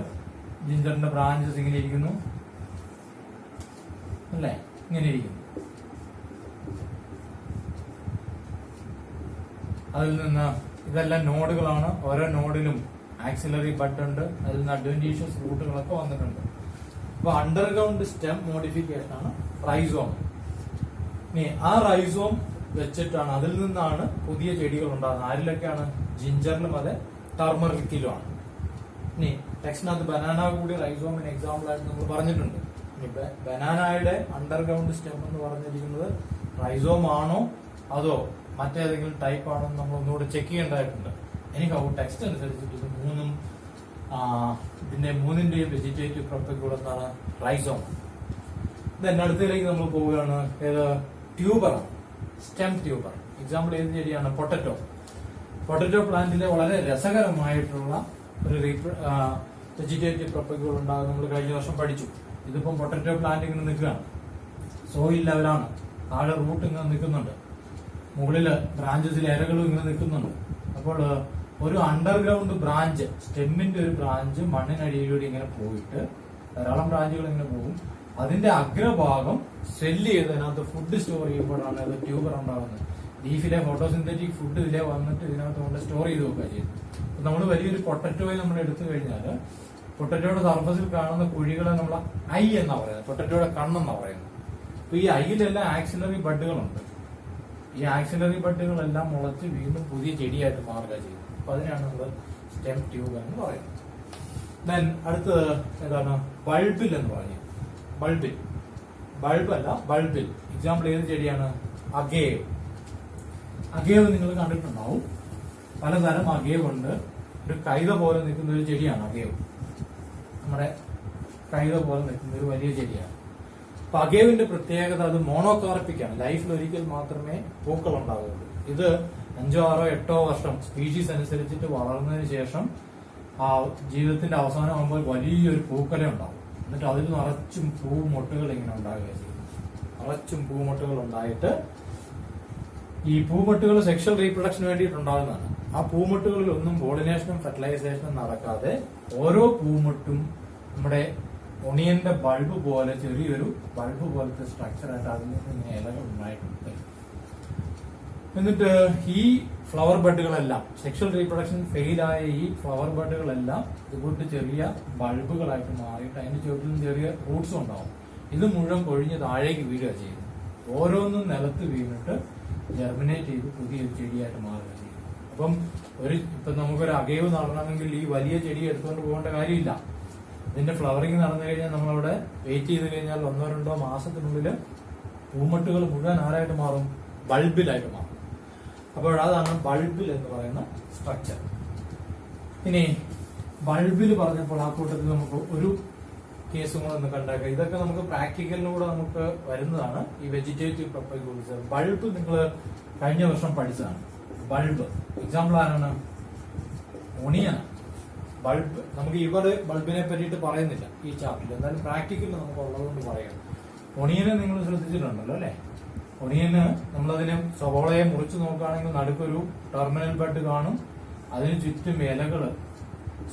ജിഞ്ചറിന്റെ ബ്രാഞ്ചസ് ഇങ്ങനെ ഇരിക്കുന്നു അല്ലേ, ഇങ്ങനെ ഇരിക്കുന്നു. അതിൽ നിന്ന് ഇതെല്ലാം നോഡുകളാണ്. ഓരോ നോഡിലും ആക്സിലറി ബഡ് ഉണ്ട്. അതിൽ നിന്ന് അഡ്വന്റീഷ്യസ് റൂട്ടുകളൊക്കെ വന്നിട്ടുണ്ട്. അപ്പൊ അണ്ടർഗ്രൗണ്ട് സ്റ്റെം മോഡിഫിക്കേഷൻ ആണ് റൈസോം. ഇനി ആ റൈസോം വെച്ചിട്ടാണ് അതിൽ നിന്നാണ് പുതിയ ചെടികൾ ഉണ്ടാകുന്നത്. ആരിലൊക്കെയാണ്? ജിഞ്ചറിലും അതെ ടർമറിക്കിലുമാണ്. ഇനി ടെക്സ്റ്റിനകത്ത് ബനാന കൂടി റൈസോമിന് എക്സാമ്പിൾ ആയിട്ട് നമ്മൾ പറഞ്ഞിട്ടുണ്ട്. ഇനി ബനാനയുടെ അണ്ടർഗ്രൗണ്ട് സ്റ്റെം എന്ന് പറഞ്ഞിരിക്കുന്നത് റൈസോം ആണോ അതോ മറ്റേതെങ്കിലും ടൈപ്പ് ആണോ എന്ന് നമ്മൾ ഒന്നുകൂടെ ചെക്ക് ചെയ്യേണ്ടതായിട്ടുണ്ട്. എനിക്ക് ടെക്സ്റ്റ് അനുസരിച്ചിട്ട് ഇത് മൂന്നും ഇതിന്റെ മൂന്നിന്റെയും വെജിറ്റേറ്റീവ് പ്രൊപ്പക്യൂൾ എന്താണ്? റൈസോം. ദെൻ അടുത്തതിലേക്ക് നമ്മൾ പോവുകയാണ്. ഏത്? ട്യൂബറാണ്, സ്റ്റെം ട്യൂബർ. എക്സാമ്പിൾ ഏത് ചെടിയാണ്? പൊട്ടറ്റോ. പൊട്ടറ്റോ പ്ലാന്റിലെ വളരെ രസകരമായിട്ടുള്ള ഒരു വെജിറ്റേറ്റീവ് പ്രൊപ്പക്യൂൾ ഉണ്ടാകും. നമ്മൾ കഴിഞ്ഞ വർഷം പഠിച്ചു. ഇതിപ്പം പൊട്ടറ്റോ പ്ലാന്റ് ഇങ്ങനെ നിൽക്കുകയാണ്, സോയിൽ ലെവലാണ്, താഴെ റൂട്ട് ഇങ്ങനെ നിൽക്കുന്നുണ്ട്, മുകളില് ബ്രാഞ്ചസിൽ ഇലകളും ഇങ്ങനെ നിൽക്കുന്നുണ്ട്. അപ്പോൾ ഒരു അണ്ടർഗ്രൗണ്ട് ബ്രാഞ്ച്, സ്റ്റെമ്മിന്റെ ഒരു ബ്രാഞ്ച് മണ്ണിനടിയിലൂടെ ഇങ്ങനെ പോയിട്ട് ധാരാളം ബ്രാഞ്ചുകൾ ഇങ്ങനെ പോകും. അതിന്റെ അഗ്രഭാഗം സെല്ല് ചെയ്ത് അതിനകത്ത് ഫുഡ് സ്റ്റോർ ചെയ്യുമ്പോഴാണ് അത് ട്യൂബർ ഉണ്ടാകുന്നത്. ലീഫിലെ ഫോട്ടോസിന്തറ്റിക് ഫുഡ് ഇതിലെ വന്നിട്ട് ഇതിനകത്ത് കൊണ്ട് സ്റ്റോർ ചെയ്ത് വെക്കുക ചെയ്യുന്നത്. നമ്മൾ വലിയൊരു പൊട്ടറ്റോയെ നമ്മൾ എടുത്തു കഴിഞ്ഞാൽ പൊട്ടറ്റോയുടെ സർഫസിൽ കാണുന്ന കുഴികളെ നമ്മൾ ഐ എന്നാ പറയുന്നത്, പൊട്ടറ്റോയുടെ കണ്ണെന്നാ പറയുന്നത്. അപ്പൊ ഈ ഐയിലെല്ലാം ആക്സിലറി ബഡുകളുണ്ട്. ഈ ആക്സിലറി ബഡുകളെല്ലാം മുളച്ച് വീണ്ടും പുതിയ ചെടിയായിട്ട് മാറുക ചെയ്യുന്നത്. അപ്പൊ അതിനാണ് നമ്മൾ സ്റ്റെം ട്യൂബ് എന്ന് പറയുന്നത്. ദെൻ അടുത്തത് ഏതാണ്? ബൾബിൽ എന്ന് പറയുന്നത്. ബൾബിൽ, ബൾബല്ല ബൾബിൽ. എക്സാമ്പിൾ ഏത് ചെടിയാണ്? അഗേവ്. അഗേവ് നിങ്ങൾ കണ്ടിട്ടുണ്ടാവും. പലതരം അഗേവ് ഉണ്ട്. ഒരു കൈത പോലെ നിൽക്കുന്ന ഒരു ചെടിയാണ് അഗേവ്. നമ്മുടെ കൈത പോലെ നിൽക്കുന്ന ഒരു വലിയ ചെടിയാണ്. അപ്പൊ അഗേവിന്റെ പ്രത്യേകത അത് മോണോകാർപ്പിക് ആണ്. ലൈഫിൽ ഒരിക്കൽ മാത്രമേ പൂക്കൾ ഉണ്ടാവുള്ളൂ. ഇത് 5, 6, 8 വർഷം സ്പീഷീസ് അനുസരിച്ചിട്ട് വളർന്നതിന് ശേഷം ആ ജീവിതത്തിന്റെ അവസാനമാകുമ്പോൾ വലിയൊരു പൂക്കല ഉണ്ടാവും. എന്നിട്ട് അതിൽ നിറച്ചും പൂമൊട്ടുകൾ ഇങ്ങനെ ഉണ്ടാകുക ചെയ്യും. നിറച്ചും പൂമൊട്ടുകൾ ഉണ്ടായിട്ട് ഈ പൂമൊട്ടുകൾ സെക്ഷൽ റീപ്രൊഡക്ഷന് വേണ്ടിയിട്ടുണ്ടാകുന്നതാണ്. ആ പൂമൊട്ടുകളിൽ ഒന്നും പോളിനേഷനും ഫെർട്ടിലൈസേഷനും നടക്കാതെ ഓരോ പൂമൊട്ടും നമ്മുടെ ഒണിയന്റെ ബൾബ് പോലെ ചെറിയൊരു ബൾബ് പോലത്തെ സ്ട്രക്ചറായിട്ട് അതിൽ നിന്ന് ഇങ്ങനെ ഇലകൾ ഉണ്ടായിട്ടുണ്ട്. എന്നിട്ട് ഈ ഫ്ലവർ ബഡുകളെല്ലാം സെക്ഷൽ റീപ്രൊഡക്ഷൻ ഫെയിലായ ഈ ഫ്ലവർ ബഡുകളെല്ലാം ഇതുകൊണ്ട് ചെറിയ ബൾബുകളായിട്ട് മാറിയിട്ട് അതിന്റെ ചുവട്ടിലും ചെറിയ റൂട്ട്സും ഉണ്ടാവും. ഇത് മുഴുവൻ കൊഴിഞ്ഞ് താഴേക്ക് വീഴുക ചെയ്യുന്നു. ഓരോന്നും നിലത്ത് വീണിട്ട് ജെർമിനേറ്റ് ചെയ്ത് പുതിയൊരു ചെടിയായിട്ട് മാറുക ചെയ്യും. അപ്പം ഇപ്പൊ നമുക്കൊരു അഗേവ് നടണമെങ്കിൽ ഈ വലിയ ചെടി എടുത്തുകൊണ്ട് പോകേണ്ട കാര്യമില്ല. ഇതിന്റെ ഫ്ലവറിങ് നടന്നു കഴിഞ്ഞാൽ നമ്മളവിടെ വെയിറ്റ് ചെയ്ത് കഴിഞ്ഞാൽ 1, 2 മാസത്തിനുള്ളിൽ പൂമട്ടുകൾ മുഴുവൻ ആരായിട്ട് മാറും? ബൾബിലായിട്ട് മാറും. അപ്പോൾ അതാണ് ബൾബിൽ എന്ന് പറയുന്ന സ്ട്രക്ചർ. ഇനി ബൾബിൽ പറഞ്ഞപ്പോൾ ആ കൂട്ടത്തിൽ നമുക്ക് ഒരു കേസും കൂടെ ഒന്ന് കണ്ടേക്കാം. ഇതൊക്കെ നമുക്ക് പ്രാക്ടിക്കലിലൂടെ നമുക്ക് വരുന്നതാണ്. ഈ വെജിറ്റേറ്റീവ് പ്രൊപ്പക്യൂൾസ് ബൾബ് നിങ്ങൾ കഴിഞ്ഞ വർഷം പഠിച്ചതാണ്. ബൾബ് എക്സാമ്പിൾ ആരാണ്? ഒണിയനാണ്. ബൾബ് നമുക്ക് ഇവിടെ ബൾബിനെ പറ്റിയിട്ട് പറയുന്നില്ല ഈ ചാപ്റ്ററിൽ, എന്നാലും പ്രാക്ടിക്കലിൽ നമുക്ക് ഉള്ളതുകൊണ്ട് പറയാം. ഒണിയനെ നിങ്ങൾ ശ്രദ്ധിച്ചിട്ടുണ്ടല്ലോ അല്ലെ? ഒണിയന് നമ്മളതിനെ സവോളയെ മുറിച്ച് നോക്കുകയാണെങ്കിൽ നടുക്കൊരു ടെർമിനൽ ബഡ് കാണും. അതിന് ചുറ്റും ഇലകള്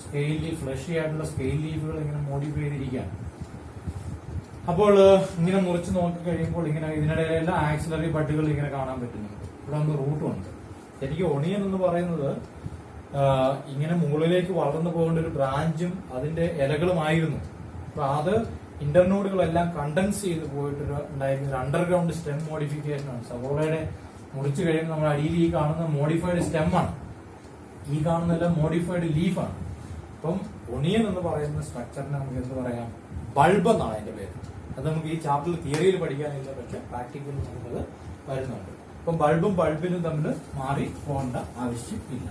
സ്കെയിൽ ലീഫ്, ഫ്ലഷി ആയിട്ടുള്ള സ്കെയിൽ ലീഫുകൾ ഇങ്ങനെ മോഡിഫൈ ചെയ്തിരിക്കുകയാണ്. അപ്പോൾ ഇങ്ങനെ മുറിച്ച് നോക്കി കഴിയുമ്പോൾ ഇങ്ങനെ ഇതിനിടയിലെല്ലാം ആക്സിലറി ബഡുകൾ ഇങ്ങനെ കാണാൻ പറ്റുന്നുണ്ട്. ഇവിടെ ഒന്ന് റൂട്ടും ഉണ്ട്. ശരിക്കും ഒണിയൻ എന്ന് പറയുന്നത് ഇങ്ങനെ മുകളിലേക്ക് വളർന്നു പോകേണ്ട ഒരു ബ്രാഞ്ചും അതിന്റെ ഇലകളുമായിരുന്നു. അപ്പൊ അത് ഇന്റർനോഡുകളെല്ലാം കണ്ടൻസ് ചെയ്ത് പോയിട്ടുണ്ടായിരുന്ന ഒരു അണ്ടർഗ്രൗണ്ട് സ്റ്റെം മോഡിഫിക്കേഷൻ ആണ്. സവോളയുടെ മുറിച്ച് കഴിയുമ്പോൾ നമ്മുടെ അടിയിൽ ഈ കാണുന്ന മോഡിഫൈഡ് സ്റ്റെം ആണ്, ഈ കാണുന്നതെല്ലാം മോഡിഫൈഡ് ലീഫാണ്. അപ്പം ഒണിയൻ എന്ന് പറയുന്ന സ്ട്രക്ചറിനെ നമുക്ക് എന്ത് പറയാം? ബൾബ് എന്നാണ് അതിന്റെ പേര്. അത് നമുക്ക് ഈ ചാപ്റ്ററിൽ തിയറിയിൽ പഠിക്കാനില്ല, പക്ഷെ പ്രാക്ടിക്കലിൽ നമുക്കത് വരുന്നുണ്ട്. അപ്പം ബൾബും ബൾബിനും തമ്മിൽ മാറി പോകേണ്ട ആവശ്യം ഇല്ല.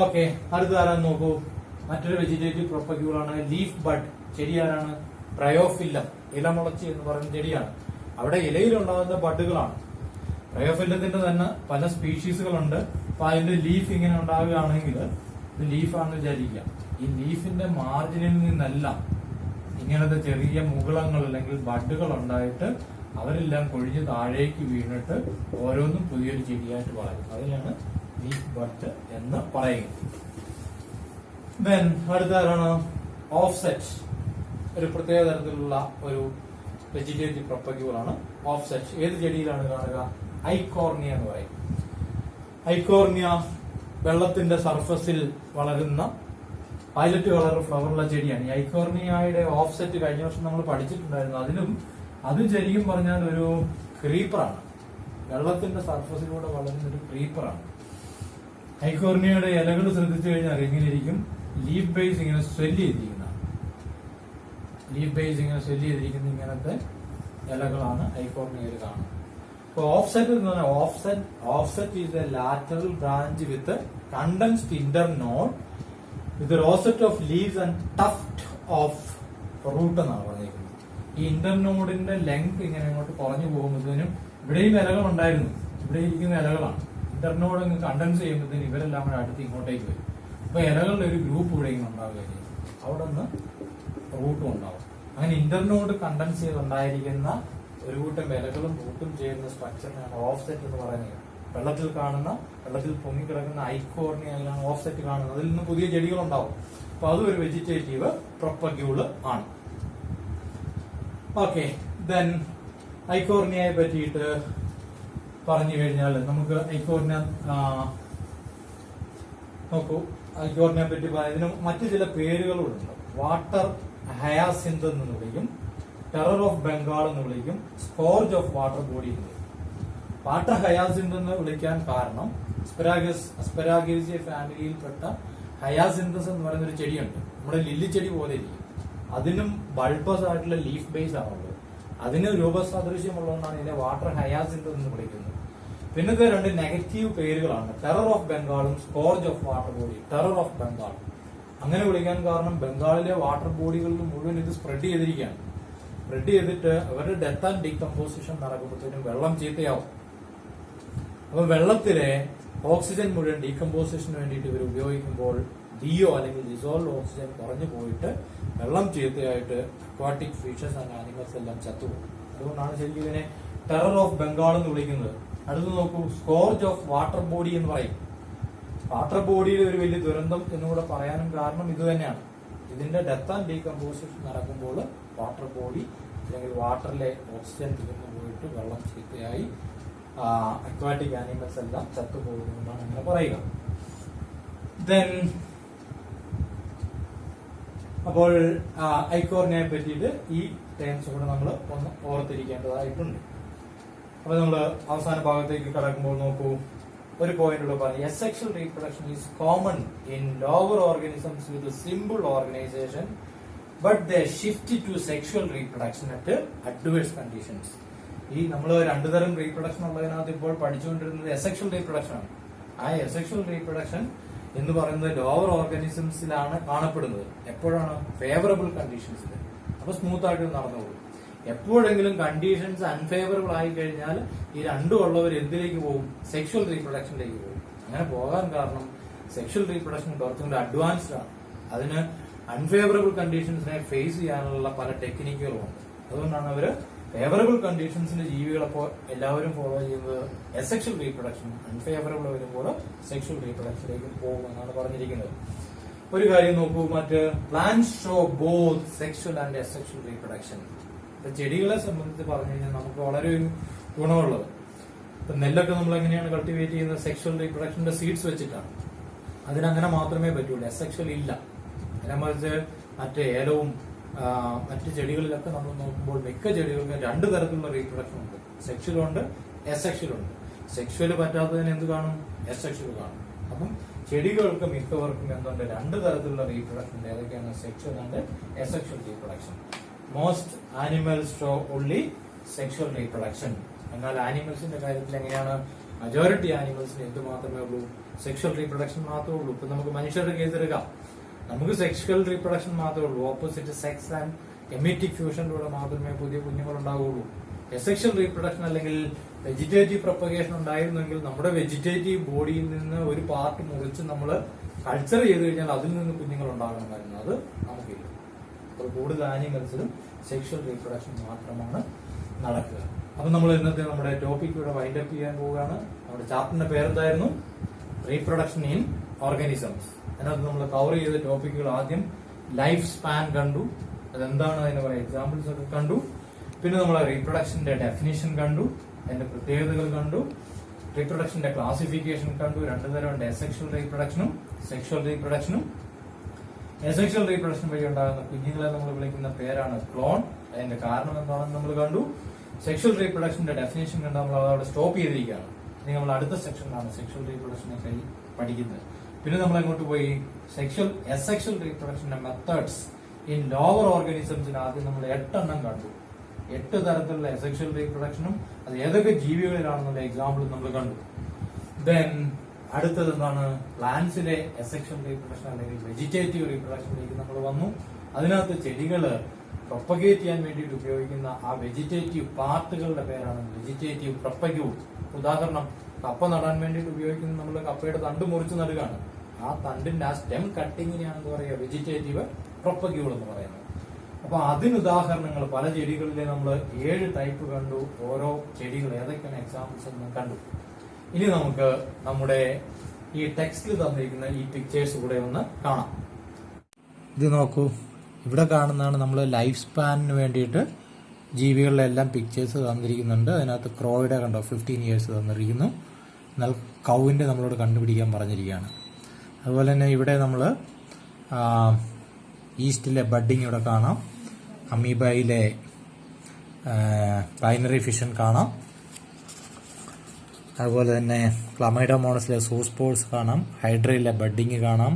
ഓക്കെ, അടുത്ത ആരാന്ന് നോക്കൂ. മറ്റൊരു വെജിറ്റേറ്റീവ് പ്രൊപ്പക്യൂൾ ആണ് ലീഫ് ബഡ്. ചെടി ആരാണ്? ബ്രയോഫില്ലം, ഇലമുളച്ചി എന്ന് പറയുന്ന ചെടിയാണ്. അവിടെ ഇലയിലുണ്ടാകുന്ന ബഡുകളാണ്. ബ്രയോഫില്ലത്തിന്റെ തന്നെ പല സ്പീഷീസുകളുണ്ട്. അപ്പൊ അതിന്റെ ലീഫ് ഇങ്ങനെ ഉണ്ടാകുകയാണെങ്കിൽ ഇത് ലീഫാണെന്ന് വിചാരിക്കുക. ഈ ലീഫിന്റെ മാർജിനിൽ നിന്നെല്ലാം ഇങ്ങനത്തെ ചെറിയ മുകുളങ്ങൾ അല്ലെങ്കിൽ ബഡുകൾ ഉണ്ടായിട്ട് അവരെല്ലാം കൊഴിഞ്ഞ് താഴേക്ക് വീണിട്ട് ഓരോന്നും പുതിയൊരു ചെടിയായിട്ട് വളരും. അതിനാണ് ലീഫ് ബഡ് എന്ന് പറയുന്നത്. ദെൻ അടുത്ത ആരാണ്? ഓഫ്സെറ്റ്. ഒരു പ്രത്യേക തരത്തിലുള്ള ഒരു വെജിറ്റേറ്റീവ് പ്രൊപ്പക്യൂൾ ആണ് ഓഫ്സെറ്റ്. ഏത് ചെടിയിലാണ് കാണുക? ഐക്കോർണിയ എന്ന് പറയും. ഐക്കോർണിയ വെള്ളത്തിന്റെ സർഫസിൽ വളരുന്ന വയലറ്റ് കളർ ഫ്ലവറുള്ള ചെടിയാണ്. ഈ ഐക്കോർണിയയുടെ ഓഫ്സെറ്റ് കഴിഞ്ഞ വർഷം നമ്മൾ പഠിച്ചിട്ടുണ്ടായിരുന്നു. അത് ശരിക്കും പറഞ്ഞാൽ ഒരു ക്രീപ്പറാണ്. വെള്ളത്തിന്റെ സർഫസിലൂടെ വളരുന്ന ഒരു ക്രീപ്പറാണ്. ഐക്കോർണിയയുടെ ഇലകൾ ശ്രദ്ധിച്ചു കഴിഞ്ഞാൽ ഇങ്ങനെ ഇരിക്കും. ലീഫ് ബേസ് ഇങ്ങനെ സ്വെല്ല് ചെയ്തിരിക്കുന്നതാണ്. ലീഫ് ബേസ് ഇങ്ങനെ സ്വെല്ല് ചെയ്തിരിക്കുന്ന ഇങ്ങനത്തെ ഇലകളാണ് ഐക്കോർണിയയിൽ കാണുന്നത്. ഓഫ്സെറ്റ് എന്ന് പറഞ്ഞാൽ offset is a lateral branch with condensed internode with rosette of leaves and tuft of root എന്നാണ് പറഞ്ഞിരിക്കുന്നത്. ഈ ഇന്റർനോഡിന്റെ ലെങ്ത് ഇങ്ങനെ അങ്ങോട്ട് കുറഞ്ഞു പോകുമ്പോഴത്തേനും ഇവിടെയും ഇലകൾ ഉണ്ടായിരുന്നു, ഇവിടെ ഇരിക്കുന്ന ഇലകളാണ്. ഇന്റർനോഡ് കണ്ടൻസ് ചെയ്യുമ്പോഴത്തേനും ഇവരെല്ലാം കൂടെ അടുത്ത് ഇങ്ങോട്ടേക്ക് വരും. അപ്പൊ ഇലകളുടെ ഒരു ഗ്രൂപ്പ് ഇവിടെ ഇങ്ങനെ ഉണ്ടാവുകയും അവിടെ നിന്ന് റൂട്ടും ഉണ്ടാവും. അങ്ങനെ ഇന്റർനോഡ് കണ്ടൻസ് ചെയ്തുണ്ടായിരിക്കുന്ന ഒരു കൂട്ടം ഇലകളും റൂട്ടും ചെയ്യുന്ന സ്ട്രക്ചറിനാണ് ഓഫ്സെറ്റ് എന്ന് പറയുന്നത്. വെള്ളത്തിൽ പൊങ്ങിക്കിടക്കുന്ന ഐക്കോർണിയയിലാണ് ഓഫ്സെറ്റ് കാണുന്നത്. അതിൽ നിന്ന് പുതിയ ചെടികൾ ഉണ്ടാവും. അപ്പൊ അതും ഒരു വെജിറ്റേറ്റീവ് പ്രൊപ്പഗ്യൂള് ആണ്. ഓക്കെ, ദെൻ ഐക്കോർണിയയെ പറ്റിയിട്ട് പറഞ്ഞു കഴിഞ്ഞാൽ നമുക്ക് ഐക്കോർണിയ നോക്കൂ. ഐക്കോർണിയെ പറ്റി ഇതിന് മറ്റു ചില പേരുകളുണ്ട്. വാട്ടർ ഹയാസിന്ത് എന്ന് വിളിക്കും, ടെറർ ഓഫ് ബംഗാൾ എന്ന് വിളിക്കും, സ്കോർജ് ഓഫ് വാട്ടർ ബോഡി എന്ന് വിളിക്കും. വാട്ടർ ഹയാസിന്ത് എന്ന് വിളിക്കാൻ കാരണം അസ്പെരാഗേസിയ ഫാമിലിയിൽപ്പെട്ട ഹയാസിന്തസ് എന്ന് പറയുന്ന ഒരു ചെടിയുണ്ട്. നമ്മുടെ ലില്ലി ചെടി പോലെ ഇരിക്കും. അതിനും ബൾബസ് ആയിട്ടുള്ള ലീഫ് ബേസ് ആണുള്ളത്. അതിന് രൂപസാദൃശ്യമുള്ളതുകൊണ്ടാണ് ഇതിനെ വാട്ടർ ഹയാസിന്തസ് എന്ന് വിളിക്കുന്നത്. പിന്നത്തെ രണ്ട് നെഗറ്റീവ് പേരുകളാണ് ടെറർ ഓഫ് ബംഗാളും scourge of water body. Terror of Bengal അങ്ങനെ വിളിക്കാൻ കാരണം ബംഗാളിലെ വാട്ടർ ബോഡികളിൽ മുഴുവൻ ഇത് സ്പ്രെഡ് ചെയ്തിരിക്കുകയാണ്. സ്പ്രെഡ് ചെയ്തിട്ട് അവരുടെ ഡെത്ത് ആൻഡ് ഡീകമ്പോസിഷൻ നടക്കുമ്പോഴത്തേനും വെള്ളം ചീത്തയാവും. അപ്പൊ വെള്ളത്തിലെ ഓക്സിജൻ മുഴുവൻ ഡീകമ്പോസിഷന് വേണ്ടിയിട്ട് ഇവർ ഉപയോഗിക്കുമ്പോൾ ഡിഒ അല്ലെങ്കിൽ ഡിസോൾവ് ഓക്സിജൻ കുറഞ്ഞു പോയിട്ട് വെള്ളം ചീത്തയായിട്ട് അക്വാട്ടിക് ഫിഷസ് ആൻഡ് ആനിമൽസ് എല്ലാം ചത്തുപോകും. അതുകൊണ്ടാണ് ശരിക്കും ഇതിനെ ടെറർ ഓഫ് ബംഗാൾ എന്ന് വിളിക്കുന്നത്. അടുത്ത് നോക്കൂ, സ്കോർജ് ഓഫ് വാട്ടർ ബോഡി എന്ന് പറയും. വാട്ടർ ബോഡിയിൽ ഒരു വലിയ ദുരന്തം എന്നുകൂടെ പറയാനും കാരണം ഇത് തന്നെയാണ്. ഇതിന്റെ ഡെത്ത് ആൻഡ് ഡീകമ്പോസിഷൻ നടക്കുമ്പോൾ വാട്ടർ ബോഡി അല്ലെങ്കിൽ വാട്ടറിലെ ഓക്സിജൻ തീർന്നു പോയിട്ട് വെള്ളം ചീത്തയായി അക്വാറ്റിക് ആനിമൽസ് എല്ലാം ചത്തുപോകുന്നതാണ് അങ്ങനെ പറയുക. ദെൻ അപ്പോൾ ഐക്കോർണിയയെ പറ്റിയിട്ട് ഈ ടേംസ് കൂടെ നമ്മൾ ഒന്ന് ഓർത്തിരിക്കേണ്ടതായിട്ടുണ്ട്. അപ്പൊ നമ്മൾ അവസാന ഭാഗത്തേക്ക് കടക്കുമ്പോൾ നോക്കൂ, ഒരു പോയിന്റ് കൂടെ പറഞ്ഞു. Asexual reproduction is common in lower organisms with simple organisation but they shift to sexual reproduction at adverse conditions. ഈ നമ്മൾ രണ്ടു തരം റീപ്രൊഡക്ഷൻ ഉള്ളതിനകത്ത് ഇപ്പോൾ പഠിച്ചുകൊണ്ടിരുന്നത് അസെക്ഷൽ റീപ്രൊഡക്ഷൻ ആണ്. ആ അസെക്ഷൽ റീപ്രൊഡക്ഷൻ എന്ന് പറയുന്നത് ലോവർ ഓർഗാനിസംസിലാണ് കാണപ്പെടുന്നത്. എപ്പോഴാണ്? ഫേവറബിൾ കണ്ടീഷൻസിൽ. അപ്പൊ സ്മൂത്ത് ആയിട്ട് നടന്നുകൊള്ളു. എപ്പോഴെങ്കിലും കണ്ടീഷൻസ് അൺഫേവറബിൾ ആയി കഴിഞ്ഞാൽ ഈ രണ്ടും ഉള്ളവർ എന്തിലേക്ക് പോകും? സെക്ഷൽ റീപ്രൊഡക്ഷനിലേക്ക് പോകും. അങ്ങനെ പോകാൻ കാരണം സെക്ഷൽ റീപ്രൊഡക്ഷൻ കുറച്ചുകൂടി അഡ്വാൻസ്ഡ് ആണ്. അതിന് അൺഫേവറബിൾ കണ്ടീഷൻസിനെ ഫേസ് ചെയ്യാനുള്ള പല ടെക്നിക്കുകളുമുണ്ട്. അതുകൊണ്ടാണ് അവര് ഫേവറബിൾ കണ്ടീഷൻസിന്റെ ജീവികളപ്പോൾ എല്ലാവരും ഫോളോ ചെയ്യുന്നത് അസെക്ഷൽ റീപ്രൊഡക്ഷൻ. അൺഫേവറബിൾ വരുമ്പോൾ സെക്ഷൽ റീപ്രൊഡക്ഷനിലേക്ക് പോകും എന്നാണ് പറഞ്ഞിരിക്കുന്നത്. ഒരു കാര്യം നോക്കൂ, മറ്റ് plants show both sexual and asexual reproduction. ചെടികളെ സംബന്ധിച്ച് പറഞ്ഞു കഴിഞ്ഞാൽ നമുക്ക് വളരെ ഒരു ഗുണമുള്ളത്. ഇപ്പൊ നെല്ലൊക്കെ നമ്മൾ എങ്ങനെയാണ് കൾട്ടിവേറ്റ് ചെയ്യുന്നത്? സെക്ഷൽ റീപ്രൊഡക്ഷന്റെ സീഡ്സ് വെച്ചിട്ടാണ്. അതിനങ്ങനെ മാത്രമേ പറ്റുള്ളൂ, അസെക്ഷൽ ഇല്ല. അതിനെ മറിച്ച് മറ്റേ ഏലവും മറ്റ് ചെടികളിലൊക്കെ നമ്മൾ നോക്കുമ്പോൾ മിക്ക ചെടികൾക്കും രണ്ടു തരത്തിലുള്ള റീപ്രൊഡക്ഷൻ ഉണ്ട്. സെക്ഷലുണ്ട്, അസെക്ഷലുണ്ട്. സെക്ഷല് പറ്റാത്തതിന് എന്ത് കാണും? അസെക്ഷൽ കാണും. അപ്പം ചെടികൾക്ക് മിക്കവർക്കും എന്തുണ്ട്? രണ്ടു തരത്തിലുള്ള റീപ്രൊഡക്ഷൻ. ഏതൊക്കെയാണ്? Sexual and asexual reproduction. Most animals show only sexual reproduction. എന്നാൽ ആനിമൽസിന്റെ കാര്യത്തിൽ എങ്ങനെയാണ്? മജോറിറ്റി ആനിമൽസിന് എന്ത് മാത്രമേ ഉള്ളൂ? സെക്ഷൽ റീപ്രൊഡക്ഷൻ മാത്രമേ ഉള്ളൂ. ഇപ്പൊ നമുക്ക് മനുഷ്യരുടെ കേസ് എടുക്കാം. നമുക്ക് സെക്ഷൽ റീപ്രൊഡക്ഷൻ മാത്രമേ ഉള്ളൂ. ഓപ്പോസിറ്റ് സെക്സ് ആൻഡ് എമിറ്റിക് ഫ്യൂഷനിലൂടെ മാത്രമേ പുതിയ കുഞ്ഞുങ്ങൾ ഉണ്ടാവുകയുള്ളൂ. എസെക്ഷൽ റീപ്രൊഡക്ഷൻ അല്ലെങ്കിൽ വെജിറ്റേറ്റീവ് പ്രൊപ്പഗേഷൻ ഉണ്ടായിരുന്നെങ്കിൽ നമ്മുടെ വെജിറ്റേറ്റീവ് ബോഡിയിൽ നിന്ന് ഒരു പാർട്ട് മുറിച്ച് നമ്മൾ കൾച്ചർ ചെയ്ത് കഴിഞ്ഞാൽ അതിൽ നിന്ന് കുഞ്ഞുങ്ങൾ ഉണ്ടാകണമായിരുന്നു. അത് നമുക്കില്ല. അപ്പോൾ കൂടുതൽ ആനിമൽസിലും സെക്ഷൽ റീപ്രൊഡക്ഷൻ മാത്രമാണ് നടക്കുക. അപ്പൊ നമ്മൾ ഇന്നത്തെ നമ്മുടെ ടോപ്പിക് ഇവിടെ വൈൻഡ് അപ്പ് ചെയ്യാൻ പോവുകയാണ്. നമ്മുടെ ചാപ്റ്ററിന്റെ പേരെന്തായിരുന്നു? Reproduction in organisms. അതിനകത്ത് നമ്മൾ കവർ ചെയ്ത ടോപ്പിക്കുകൾ ആദ്യം ലൈഫ് സ്പാൻ കണ്ടു, അതെന്താണ് അതിന് കുറെ എക്സാമ്പിൾസ് ഒക്കെ കണ്ടു. പിന്നെ നമ്മൾ റീപ്രൊഡക്ഷന്റെ ഡെഫിനിഷൻ കണ്ടു, അതിന്റെ പ്രത്യേകതകൾ കണ്ടു, റീപ്രൊഡക്ഷന്റെ ക്ലാസിഫിക്കേഷൻ കണ്ടു. രണ്ടു തരമുണ്ട്, അസെക്ഷൽ റീപ്രൊഡക്ഷനും സെക്ഷൽ റീപ്രൊഡക്ഷനും. അസെക്ഷൽ റീപ്രൊഡക്ഷൻ വഴി ഉണ്ടാകുന്ന കുഞ്ഞുങ്ങളെ നമ്മൾ വിളിക്കുന്ന പേരാണ് ക്ലോൺ. അതിന്റെ കാരണം എന്താണെന്ന് നമ്മൾ കണ്ടു. സെക്ഷൽ റീപ്രൊഡക്ഷന്റെ ഡെഫിനേഷൻ കണ്ട് നമ്മൾ അതവിടെ സ്റ്റോപ്പ് ചെയ്തിരിക്കുകയാണ്. ഇനി നമ്മൾ അടുത്ത സെക്ഷനിലാണ് സെക്ഷൽ റീപ്രൊഡക്ഷനെ പഠിക്കുന്നത്. പിന്നെ നമ്മൾ അങ്ങോട്ട് പോയി അസെക്ഷൽ റീപ്രൊഡക്ഷന്റെ മെത്തേഡ്സ് ഇൻ ലോവർ ഓർഗാനിസംസിന് ആദ്യം നമ്മൾ 8 എണ്ണം കണ്ടു. 8 തരത്തിലുള്ള അസെക്ഷൽ റീപ്രൊഡക്ഷനും അത് ഏതൊക്കെ ജീവികളിലാണെന്നുള്ള എക്സാമ്പിൾ നമ്മൾ കണ്ടു. ദെൻ അടുത്തത് എന്താണ്, പ്ലാന്റ്സിലെ അസെക്ഷൽ റീപ്രൊഡക്ഷൻ അല്ലെങ്കിൽ വെജിറ്റേറ്റീവ് റീപ്രൊഡക്ഷനിലേക്ക് നമ്മൾ വന്നു. അതിനകത്ത് ചെടികള് പ്രൊപ്പഗേറ്റ് ചെയ്യാൻ വേണ്ടിയിട്ട് ഉപയോഗിക്കുന്ന ആ വെജിറ്റേറ്റീവ് പാർട്ടുകളുടെ പേരാണ് വെജിറ്റേറ്റീവ് പ്രൊപ്പഗ്യൂൾ. ഉദാഹരണം, കപ്പ നടാൻ വേണ്ടിയിട്ട് ഉപയോഗിക്കുന്ന നമ്മൾ കപ്പയുടെ തണ്ട് മുറിച്ച് നടുകയാണ്. ആ തണ്ടിന്റെ ആ സ്റ്റെം കട്ടിങ്ങിനെയാണെന്ന് പറയുക വെജിറ്റേറ്റീവ് പ്രൊപ്പഗ്യൂൾ എന്ന് പറയുന്നത്. അപ്പൊ അതിന് ഉദാഹരണങ്ങൾ പല ചെടികളിലെ നമ്മൾ 7 ടൈപ്പ് കണ്ടു. ഓരോ ചെടികൾ ഏതൊക്കെയാണ് എക്സാമ്പിൾസ് എന്ന് കണ്ടു. ഇനി നമുക്ക് നമ്മുടെ ഈ ടെക്സ്റ്റിൽ തന്നിരിക്കുന്ന ഈ പിക്ചേഴ്സ് കൂടെ ഒന്ന് കാണാം. ഇത് നോക്കൂ, ഇവിടെ കാണുന്നതാണ് നമ്മൾ ലൈഫ് സ്പാനിന് വേണ്ടിയിട്ട് ജീവികളുടെ എല്ലാം പിക്ചേഴ്സ് തന്നിരിക്കുന്നുണ്ട്. അതിനകത്ത് ക്രോയുടെ കണ്ടോ 15 ഇയേഴ്സ് തന്നിരിക്കുന്നു. എന്നാൽ കൗവിൻ്റെ നമ്മളോട് കണ്ടുപിടിക്കാൻ പറഞ്ഞിരിക്കുകയാണ്. അതുപോലെ തന്നെ ഇവിടെ നമ്മൾ ഈസ്റ്റിലെ ബഡ്ഡിങ് ഇവിടെ കാണാം. അമീബയിലെ ബൈനറി ഫിഷൻ കാണാം. അതുപോലെ തന്നെ ക്ലമൈഡോമോണസിലെ സൂസ്പോർസ് കാണാം. ഹൈഡ്രയിലെ ബഡ്ഡിങ് കാണാം.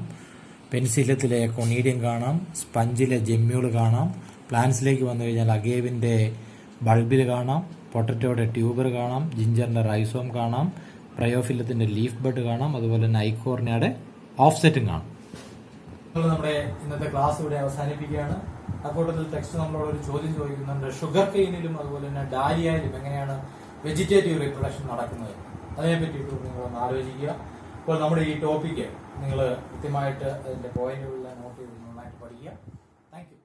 പെൻസിലത്തിലെ കൊണീഡിയം കാണാം. സ്പഞ്ചിലെ ജെമ്മ്യൂൾ കാണാം. പ്ലാന്റ്സിലേക്ക് വന്നു കഴിഞ്ഞാൽ അഗേവിൻ്റെ ബൾബിൽ കാണാം. പൊട്ടറ്റോയുടെ ട്യൂബർ കാണാം. ജിഞ്ചറിൻ്റെ റൈസോം കാണാം. പ്രയോഫില്ലത്തിൻ്റെ ലീഫ് ബഡ് കാണാം. അതുപോലെ തന്നെ ഐക്കോർണിയയുടെ ഓഫ്സെറ്റും കാണാം. നമ്മുടെ ഇന്നത്തെ ക്ലാസ് ഇവിടെ അവസാനിപ്പിക്കുകയാണ്. അക്കൂട്ടത്തിൽ ടെക്സ്റ്റ് നമ്മളോട് ഒരു ചോദ്യം ചോദിക്കുന്നുണ്ട്. ഷുഗർ കെയിനിലും അതുപോലെ തന്നെ ഡാലിയയിലും എങ്ങനെയാണ് വെജിറ്റേറ്റീവ് റീപ്രൊഡക്ഷൻ നടക്കുന്നത്? അതിനെ പറ്റിയിട്ട് നിങ്ങളൊന്ന് ആലോചിക്കുക. അപ്പോൾ നമ്മുടെ ഈ ടോപ്പിക്ക് നിങ്ങൾ കൃത്യമായിട്ട് അതിന്റെ പോയിന്റുകളിൽ നോട്ട് ചെയ്ത് നന്നായിട്ട് പഠിക്കുക. Thank you.